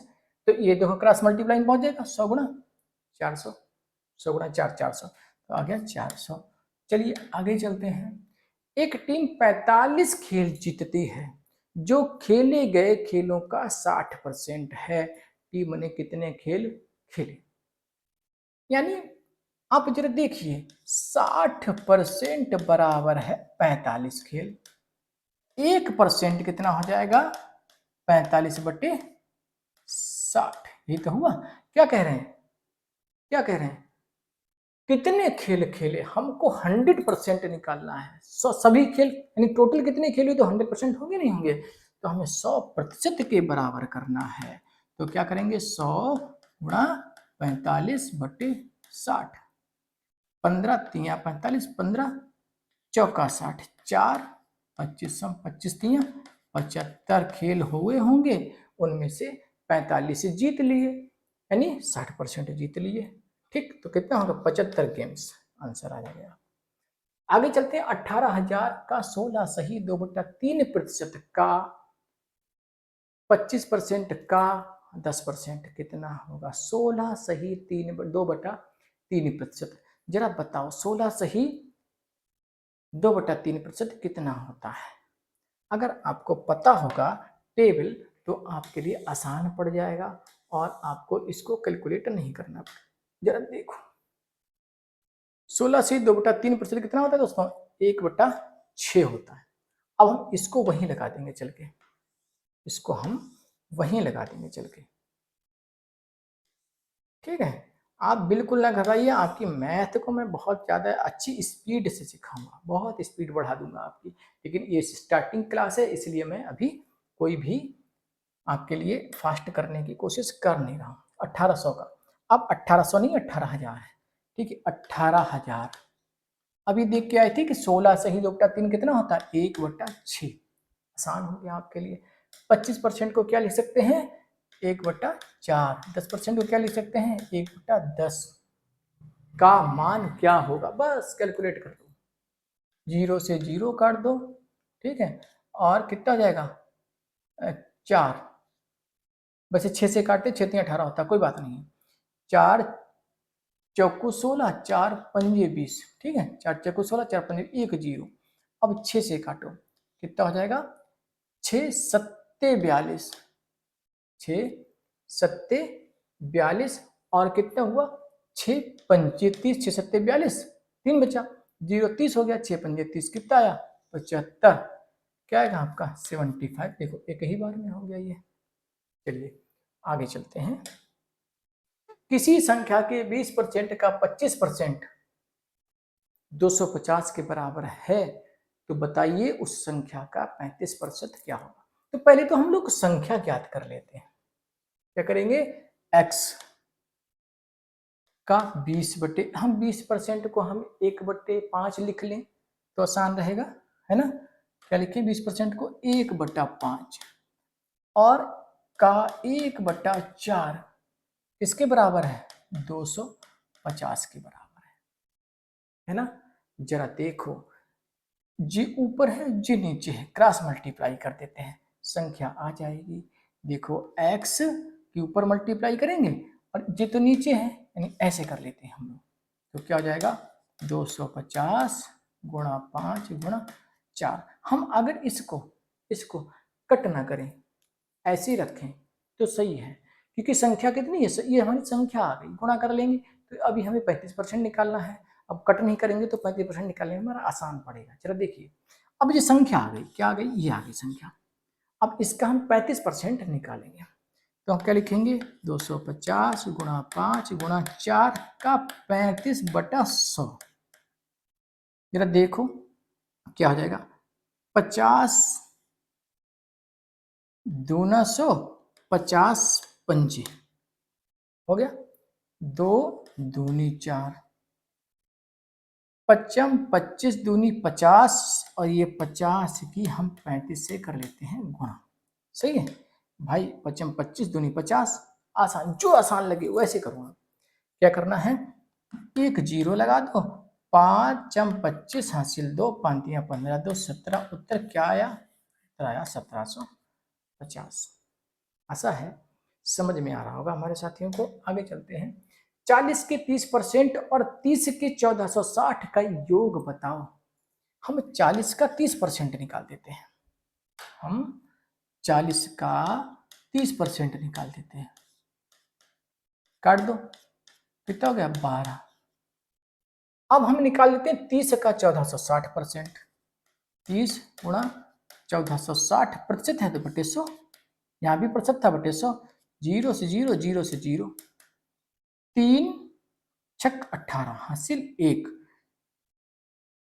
तो ये देखो क्रॉस मल्टीप्लाई पहुंच जाएगा, 100 गुणा 400, 100 गुणा 4 400, तो आ गया 400। चलिए आगे चलते हैं। एक टीम 45 खेल जीतती है, जो खेले गए खेलों का 60% है, टीम ने कितने खेल खेले? यानी आप जरा देखिए, 60% बराबर है 45 खेल, 1% कितना हो जाएगा? 45/60, ये तो हुआ। क्या कह रहे हैं? क्या कह रहे हैं? कितने खेल खेले? हमको 100% निकालना है। सभी खेल यानी टोटल कितने खेल हुए, तो 100% होंगे नहीं होंगे, तो हमें 100% के बराबर करना है। तो क्या करेंगे? 100 गुणा 45/60, 15 3 45, 15 चौका 60, 4 25 25 3 75 खेल हुए होंगे, उनमें से 45 जीत लिए, यानी 60% जीत लिए, ठीक। तो कितना होगा? 75 गेम्स, आंसर आ जाएगा। आगे चलते हैं। 18,000 का 16 सही 2/3% का 25% का 10% कितना होगा? 16 सही 2/3%। जरा बताओ, 16 सही 2/3% कितना होता है? अगर आपको पता होगा टेबल, तो आपके लिए आसान पड़ जाएगा और आपको इसको कैलकुलेट नहीं करना पड़ेगा। जरा देखो, 16 से 2/3% कितना होता है दोस्तों? 1/6 होता है। अब हम इसको वहीं लगा देंगे चल के, इसको हम वहीं लगा देंगे चल के, ठीक है। आप बिल्कुल ना घबराइए, आपकी मैथ को मैं बहुत ज़्यादा अच्छी स्पीड से सिखाऊंगा, बहुत स्पीड बढ़ा दूंगा आपकी। लेकिन ये स्टार्टिंग क्लास है, इसलिए मैं अभी कोई भी आपके लिए फास्ट करने की कोशिश कर नहीं रहा हूँ। 1800 का, अब 1800 नहीं 18,000 है, ठीक है 18,000। अभी देख के आए थे कि 16 से ही 2/3 कितना होता है, 1/6। आसान हो गया आपके लिए। 25% को क्या लिख सकते हैं, 1/4। 10% को क्या लिख सकते हैं, 1/10 का मान क्या होगा, बस कैलकुलेट कर दो, 0 से 0 काट दो, ठीक है, और कितना हो जाएगा 4। वैसे 6 से काटते 6 3 18 होता, कोई बात नहीं है। 4 चौकू 16, 4 पंजे 20, ठीक है, 4 चौकू 16, 4 पंजे 1 0। अब 6 से काटो, कितना हो जाएगा, 6 सत्ते 42, 6 सत्ते 42, और कितना हुआ 6 पंजे 30, 6 सत्ते 42, 3 बचा, 0 30 हो गया, 6 पंजे 30 कितना आया 75। क्या आएगा आपका 75। देखो एक ही बार में हो गया ये। चलिए आगे चलते हैं। किसी संख्या के 20% का 25% 250 के बराबर है, तो बताइए उस संख्या का 35% क्या होगा। तो पहले तो हम लोग संख्या ज्ञात कर लेते हैं। क्या करेंगे, x का 20 हम 20% को हम 1/5 लिख लें तो आसान रहेगा, है ना। क्या लिखें, 20% को 1/5 और का 1/4 किसके बराबर है, 250 के बराबर है ना। जरा देखो, जी ऊपर है जी नीचे है, क्रॉस मल्टीप्लाई कर देते हैं, संख्या आ जाएगी। देखो x के ऊपर मल्टीप्लाई करेंगे और जी तो नीचे है, यानी ऐसे कर लेते हैं हम लोग, तो क्या हो जाएगा 250 गुणा 5 गुणा 4। हम अगर इसको कट ना करें, ऐसे ही रखें तो सही है, क्योंकि संख्या कितनी है, ये हमारी संख्या आ गई, गुणा कर लेंगे तो अभी हमें 35% निकालना है। अब कट नहीं करेंगे तो 35% निकालने में हमारा आसान पड़ेगा। चलो देखिए, अब ये संख्या आ गई, क्या आ गई, ये आ गई संख्या। अब इसका हम 35% निकालेंगे, तो हम क्या लिखेंगे, 250 गुणा 5 गुणा 4 का 35/100। जरा देखो क्या हो जाएगा, 50 दूना 100, 50 पंजे हो गया, 2 दूनी 4, 55 25 दूनी 50, और ये 50 की हम 35 से कर लेते हैं गुणा। सही है भाई, 55 25 दूनी 50, आसान, जो आसान लगे वैसे करो। क्या करना है, एक 0 लगा दो, 5 25 हासिल 2 5 15 2 17, उत्तर क्या आया, उत्तर आया 1750। ऐसा है, समझ में आ रहा होगा हमारे साथियों को। आगे चलते हैं। 40 के 30% और 30 के 1460 का योग बताओ। हम 40 का 30% निकाल देते हैं, हम 40 का 30% निकाल देते हैं, काट दो, कितना हो गया 12। अब हम निकाल लेते हैं 30 का 1460%, 30 गुणा 1460 प्रतिशत है तो बटे 100, यहाँ भी प्रतिशत था बटे 100, 0 से 0 0 से 0, 3 छक 18 हासिल 1,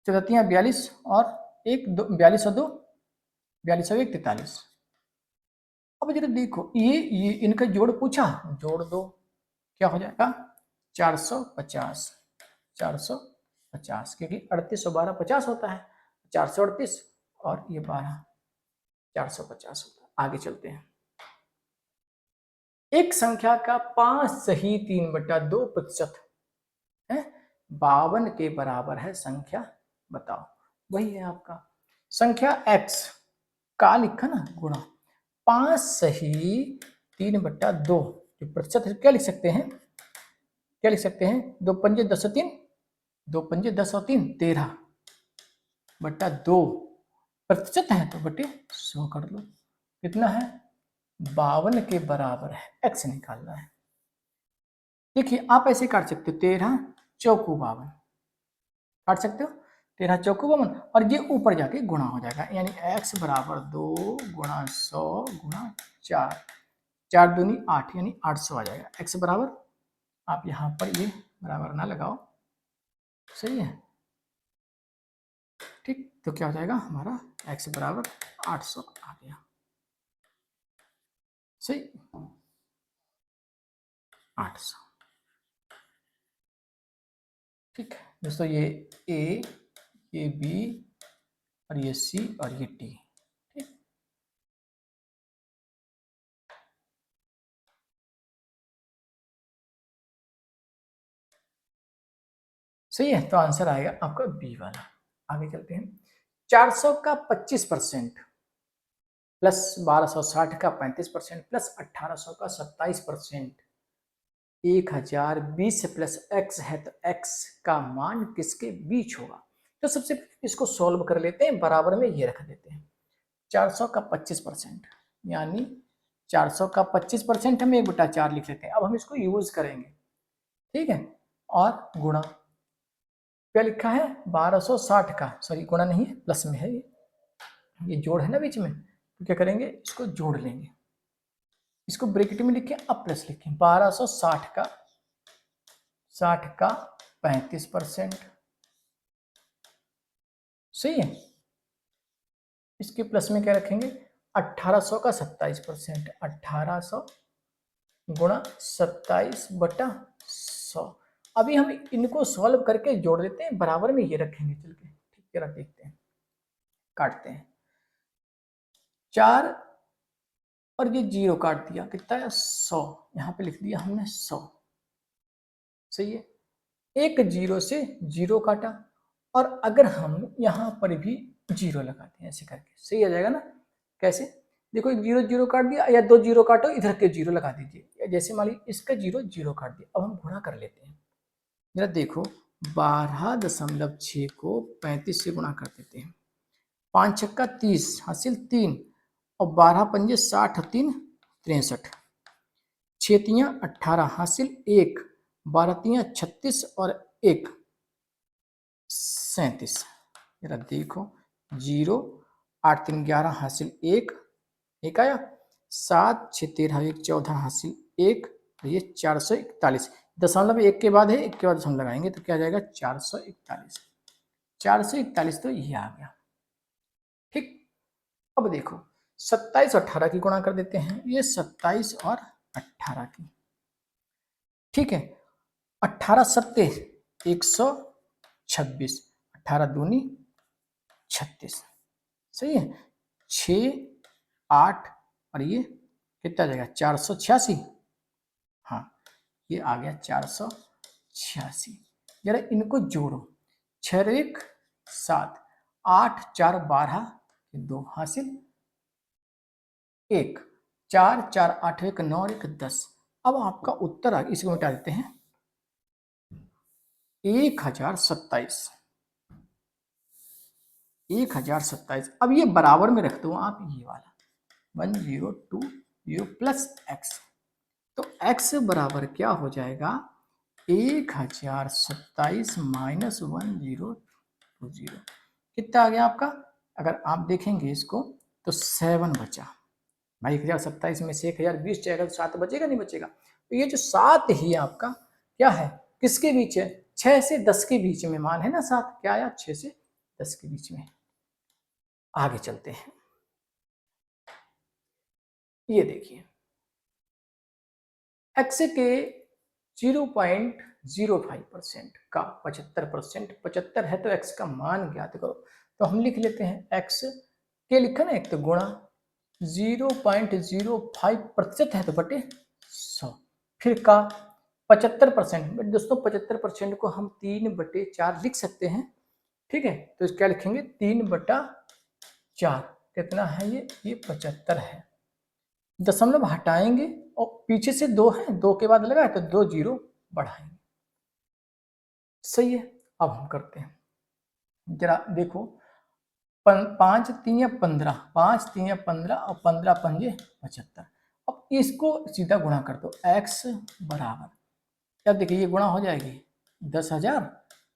44 42 और 1 42 और 2 42 और 1 43। अब जरा देखो, ये इनका जोड़ पूछा, जोड़ दो, क्या हो जाएगा 450, 450, क्योंकि 38 और 12 50 होता है, 438 और ये 12 450 होता है। आगे चलते हैं। एक संख्या का 5 सही 3/2% है, 52 के बराबर है, संख्या बताओ। वही है आपका संख्या x का लिखा ना गुणा 5 सही 3/2, जो प्रतिशत है क्या लिख सकते हैं, क्या लिख सकते हैं, 2 पंजे 10 और 3, 2 पंजे 10 और 3 13/2, प्रतिशत है तो बटे 100 कर लो, कितना है 52 के बराबर है, x निकालना है। देखिए आप ऐसे काट सकते हो, 13 चौकू 52 काट सकते हो, 13 चौकू 52, और ये ऊपर जाके गुणा हो जाएगा, यानी x बराबर 2 गुणा 100 गुणा 4, 4 दूनी 8, यानी 800 आ जाएगा। x बराबर आप यहाँ पर ये बराबर ना लगाओ, सही है। ठीक, तो क्या हो जाएगा हमारा x बराबर 800 आ गया, सही, 800। ठीक है दोस्तों, ये A, ये B और ये C और ये D। ठीक, सही है, तो आंसर आएगा आपका बी वाला। आगे चलते हैं। 400 का 25% प्लस 1260 का 35% प्लस 1800 का 27%, 1020 प्लस x है, तो x का मान किसके बीच होगा? तो सबसे पहले इसको सॉल्व कर लेते हैं, बराबर में ये रख देते हैं। 400 का 25% यानी 400 का 25% हम 1/4 लिख लेते हैं। अब हम इसको यूज करेंगे, ठीक है, और गुणा, क्या लिखा है 1260 का, सॉरी गुणा नहीं है, प्लस में है, ये जोड़ है ना बीच में, तो क्या करेंगे इसको जोड़ लेंगे, इसको ब्रैकेट में लिखें, अब प्लस लिखें। 1260 का 35%, सही है। इसके प्लस में क्या रखेंगे 1800 का 27%, 1800 गुणा 27/100। अभी हम इनको सॉल्व करके जोड़ देते हैं, बराबर में ये रखेंगे चल के, ठीक है, देखते हैं, काटते हैं। 4 और ये 0 काट दिया, कितना है 100, यहाँ पे लिख दिया हमने 100, सही है। एक 0 से 0 काटा, और अगर हम यहाँ पर भी 0 लगाते हैं ऐसे करके, सही आ जाएगा ना। कैसे, देखो 0 0 काट दिया, या 2 0 काटो, इधर के 0 लगा दीजिए, या जैसे मान लीजिए इसका 0 0 काट दिया। अब हम गुणा कर लेते हैं, जरा देखो 12.6 को 35 से गुणा कर देते हैं। 5 छक्का 30 हासिल 3, और 12 पंजे 60 3 63, 6 तियाँ 18 हासिल 1, 12 तियाँ 36 और 1 37। जरा देखो 0 8 3 11 हासिल 1 आया, 7 6 13 1 14 हासिल 1, ये 441। दशमलव एक के बाद है, एक के बाद दशमलव लगाएंगे तो क्या आ जाएगा 441। 441 तो ये आ गया, ठीक। अब देखो 27 और 18 की गुणा कर देते हैं, ये 27 और 18 की, ठीक है। 18 सत्ते 126, 18 दूनी 36, सही है। 6 8 और ये कितना आ जाएगा 486, हाँ ये आ गया 486। जरा इनको जोड़ो, 6 1 7, 8 4 12, 2 हासिल 1, 4 4 8 1 9 1 10। अब आपका उत्तर आ गया, इसको मिटा देते हैं, 1027, 1027। अब ये बराबर में रख दो आप, ये वाला 1020 प्लस एक्स, तो x बराबर क्या हो जाएगा 1027 माइनस 1020, कितना आ गया आपका? अगर आप देखेंगे इसको तो 7 बचा भाई। 1027 में से 1020 जाएगा तो 7 बचेगा नहीं बचेगा? तो ये जो 7 ही आपका क्या है, किसके बीच है, 6 से 10 के बीच में मान है ना 7, क्या आया 6 से 10 के बीच में। आगे चलते हैं, ये देखिए x के 0.05% का 75%, 75 है तो x का मान ज्ञात करो। तो हम लिख लेते हैं x के, लिखा ना एक तो गुणा 0.05% है तो बटे 100, फिर का 75%। दोस्तों 75% को हम 3/4 लिख सकते हैं, ठीक है। तो क्या लिखेंगे 3/4, कितना है ये 75 है। दशमलव हटाएंगे और पीछे से 2 है, 2 के बाद लगा है तो 2 0 बढ़ाएंगे, सही है। अब हम करते हैं, जरा देखो 5 3 15, 5 3 15 और 15 पंजे 75। अब इसको सीधा गुणा कर दो, x बराबर, अब देखिए ये गुणा हो जाएगी 10,000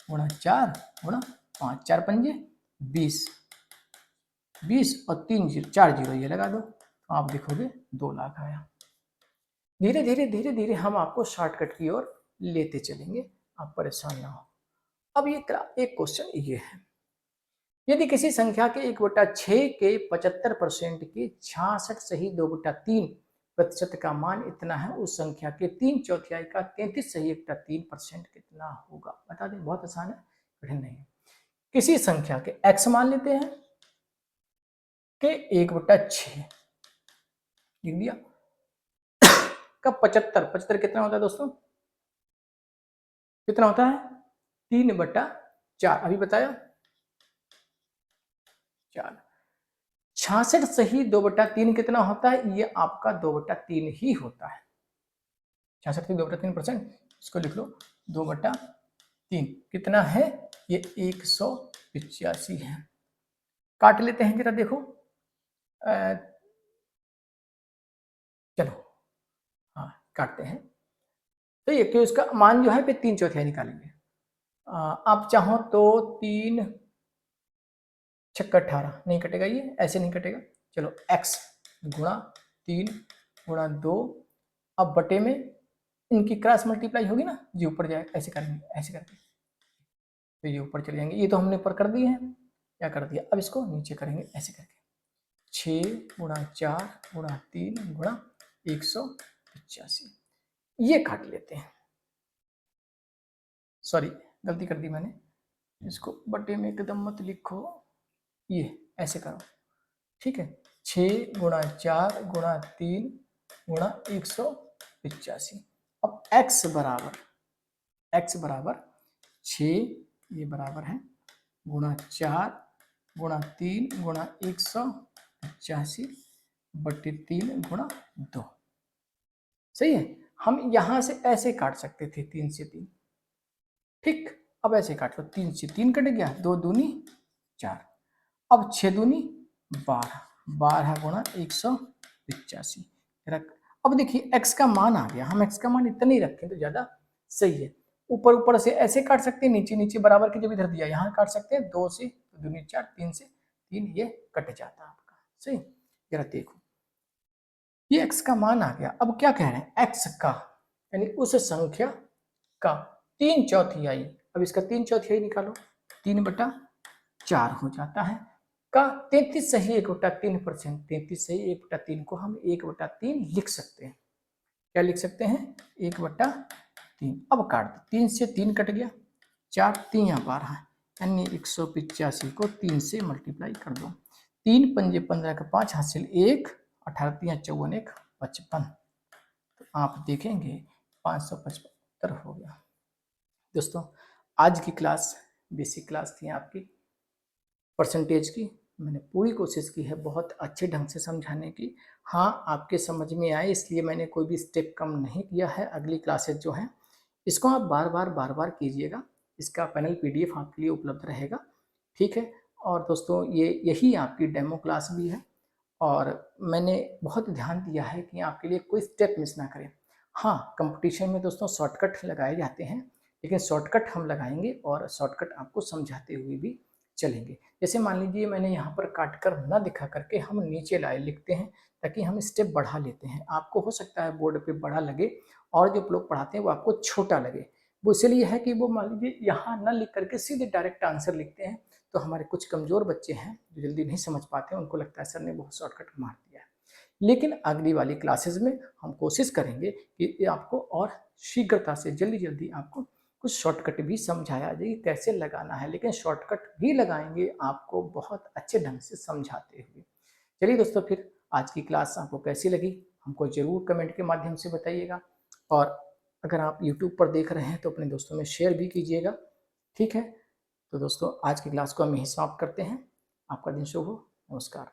गुणा 4 गुणा 5, 4 पंजे 20, 20 और 3 0 4 0 ये लगा दो, तो आप देखोगे 2 लाख आया। धीरे धीरे धीरे धीरे हम आपको शॉर्टकट की ओर लेते चलेंगे, आप परेशान ना हो। अब ये एक क्वेश्चन ये है, यदि किसी संख्या के 1/6 के 75% के 66 सही 2/3% का मान इतना है, उस संख्या के 3/4 का 33 सही 1/3% कितना होगा? बता दें, बहुत आसान है, कठिन नहीं है। किसी संख्या के x मान लेते हैं कि 1/6 लिख दिया का 75 कितना होता है दोस्तों? कितना होता है? 3/4। अभी बताया 4। 66 सही 2/3 कितना होता है? ये आपका 2/3 ही होता है। 66 से 2/3%, इसको लिख लो 2/3 कितना है? ये 185 है। काट लेते हैं जरा, देखो चलो हाँ काटते हैं। तो ये क्यों, इसका मान जो है पे 3/4 निकालेंगे। आप चाहो तो 3 छक्का 18 नहीं कटेगा, ये ऐसे नहीं कटेगा। चलो x गुणा 3 गुणा 2, अब बटे में इनकी क्रॉस मल्टीप्लाई होगी ना, जी ऊपर जाएगा, ऐसे करेंगे, ऐसे करके तो ये ऊपर चले जाएंगे। ये तो हमने ऊपर कर दिए हैं, क्या कर दिया, अब इसको नीचे करेंगे ऐसे करके 6 गुणा 4 गुणा 3 गुणा 185। ये काट लेते हैं, सॉरी गलती कर दी मैंने, इसको बटे में एकदम मत लिखो, ये ऐसे करो, ठीक है। 6 गुणा 4 गुणा 3 गुणा 185। अब x बराबर 6, ये बराबर है गुणा 4 गुणा 3 गुणा 185 बटे 3 गुणा 2। सही है। हम यहां से ऐसे काट सकते थे 3 से 3, ठीक। अब ऐसे काट लो, 3 से 3 कट गया, 2 दूनी 4, अब 6 दूनी 12, 12 गुणा 185 रख। अब देखिए x का मान आ गया, हम x का मान इतना ही रखें तो ज्यादा सही है। ऊपर ऊपर से ऐसे काट सकते हैं, नीचे नीचे बराबर के जब इधर दिया यहाँ काट सकते हैं, 2 से 2 दूनी 4, 3 से 3, ये कट जाता है आपका। सही, जरा देखो ये x का मान आ गया। अब क्या कह रहे हैं, x का यानी उस संख्या का 3/4। अब इसका 3/4 निकालो, 3/4 हो जाता है का 33 सही 1/3%। 33 सही 1/3 को हम 1/3 लिख सकते हैं। क्या लिख सकते हैं? 1/3। अब काट दो, 3 से 3 कट गया, 4 3 12 यानी 185 को 3 से मल्टीप्लाई कर दो। 3 पंजे 15 का 5 हासिल 1, 18 3 54 1 55। तो आप देखेंगे 575 हो गया। दोस्तों आज की क्लास बेसिक क्लास थी आपकी परसेंटेज की। मैंने पूरी कोशिश की है बहुत अच्छे ढंग से समझाने की। हाँ, आपके समझ में आए इसलिए मैंने कोई भी स्टेप कम नहीं किया है। अगली क्लासेज जो हैं इसको आप बार बार कीजिएगा। इसका पैनल PDF आपके लिए उपलब्ध रहेगा, ठीक है। और दोस्तों यही आपकी डेमो क्लास भी है और मैंने बहुत ध्यान दिया है कि आपके लिए कोई स्टेप मिस ना करें। हाँ, कंपटीशन में दोस्तों शॉर्टकट लगाए जाते हैं, लेकिन शॉर्टकट हम लगाएंगे और शॉर्टकट आपको समझाते हुए भी चलेंगे। जैसे मान लीजिए मैंने यहाँ पर काट कर ना दिखा करके हम नीचे लाए लिखते हैं ताकि हम स्टेप बढ़ा लेते हैं। आपको हो सकता है बोर्ड पे बड़ा लगे और जो लोग पढ़ाते हैं वो आपको छोटा लगे। वो इसलिए है कि वो मान लीजिए यहाँ ना लिख करके सीधे डायरेक्ट आंसर लिखते हैं, तो हमारे कुछ कमज़ोर बच्चे हैं जो जल्दी नहीं समझ पाते हैं, उनको लगता है सर ने बहुत शॉर्टकट मार दिया है। लेकिन अगली वाली क्लासेस में हम कोशिश करेंगे कि आपको और शीघ्रता से जल्दी आपको कुछ शॉर्टकट भी समझाया जाए कैसे लगाना है, लेकिन शॉर्टकट भी लगाएंगे आपको बहुत अच्छे ढंग से समझाते हुए। चलिए दोस्तों, फिर आज की क्लास आपको कैसी लगी हमको ज़रूर कमेंट के माध्यम से बताइएगा और अगर आप YouTube पर देख रहे हैं तो अपने दोस्तों में शेयर भी कीजिएगा, ठीक है। तो दोस्तों आज की क्लास को हम यहीं समाप्त करते हैं। आपका दिन शुभ हो। नमस्कार।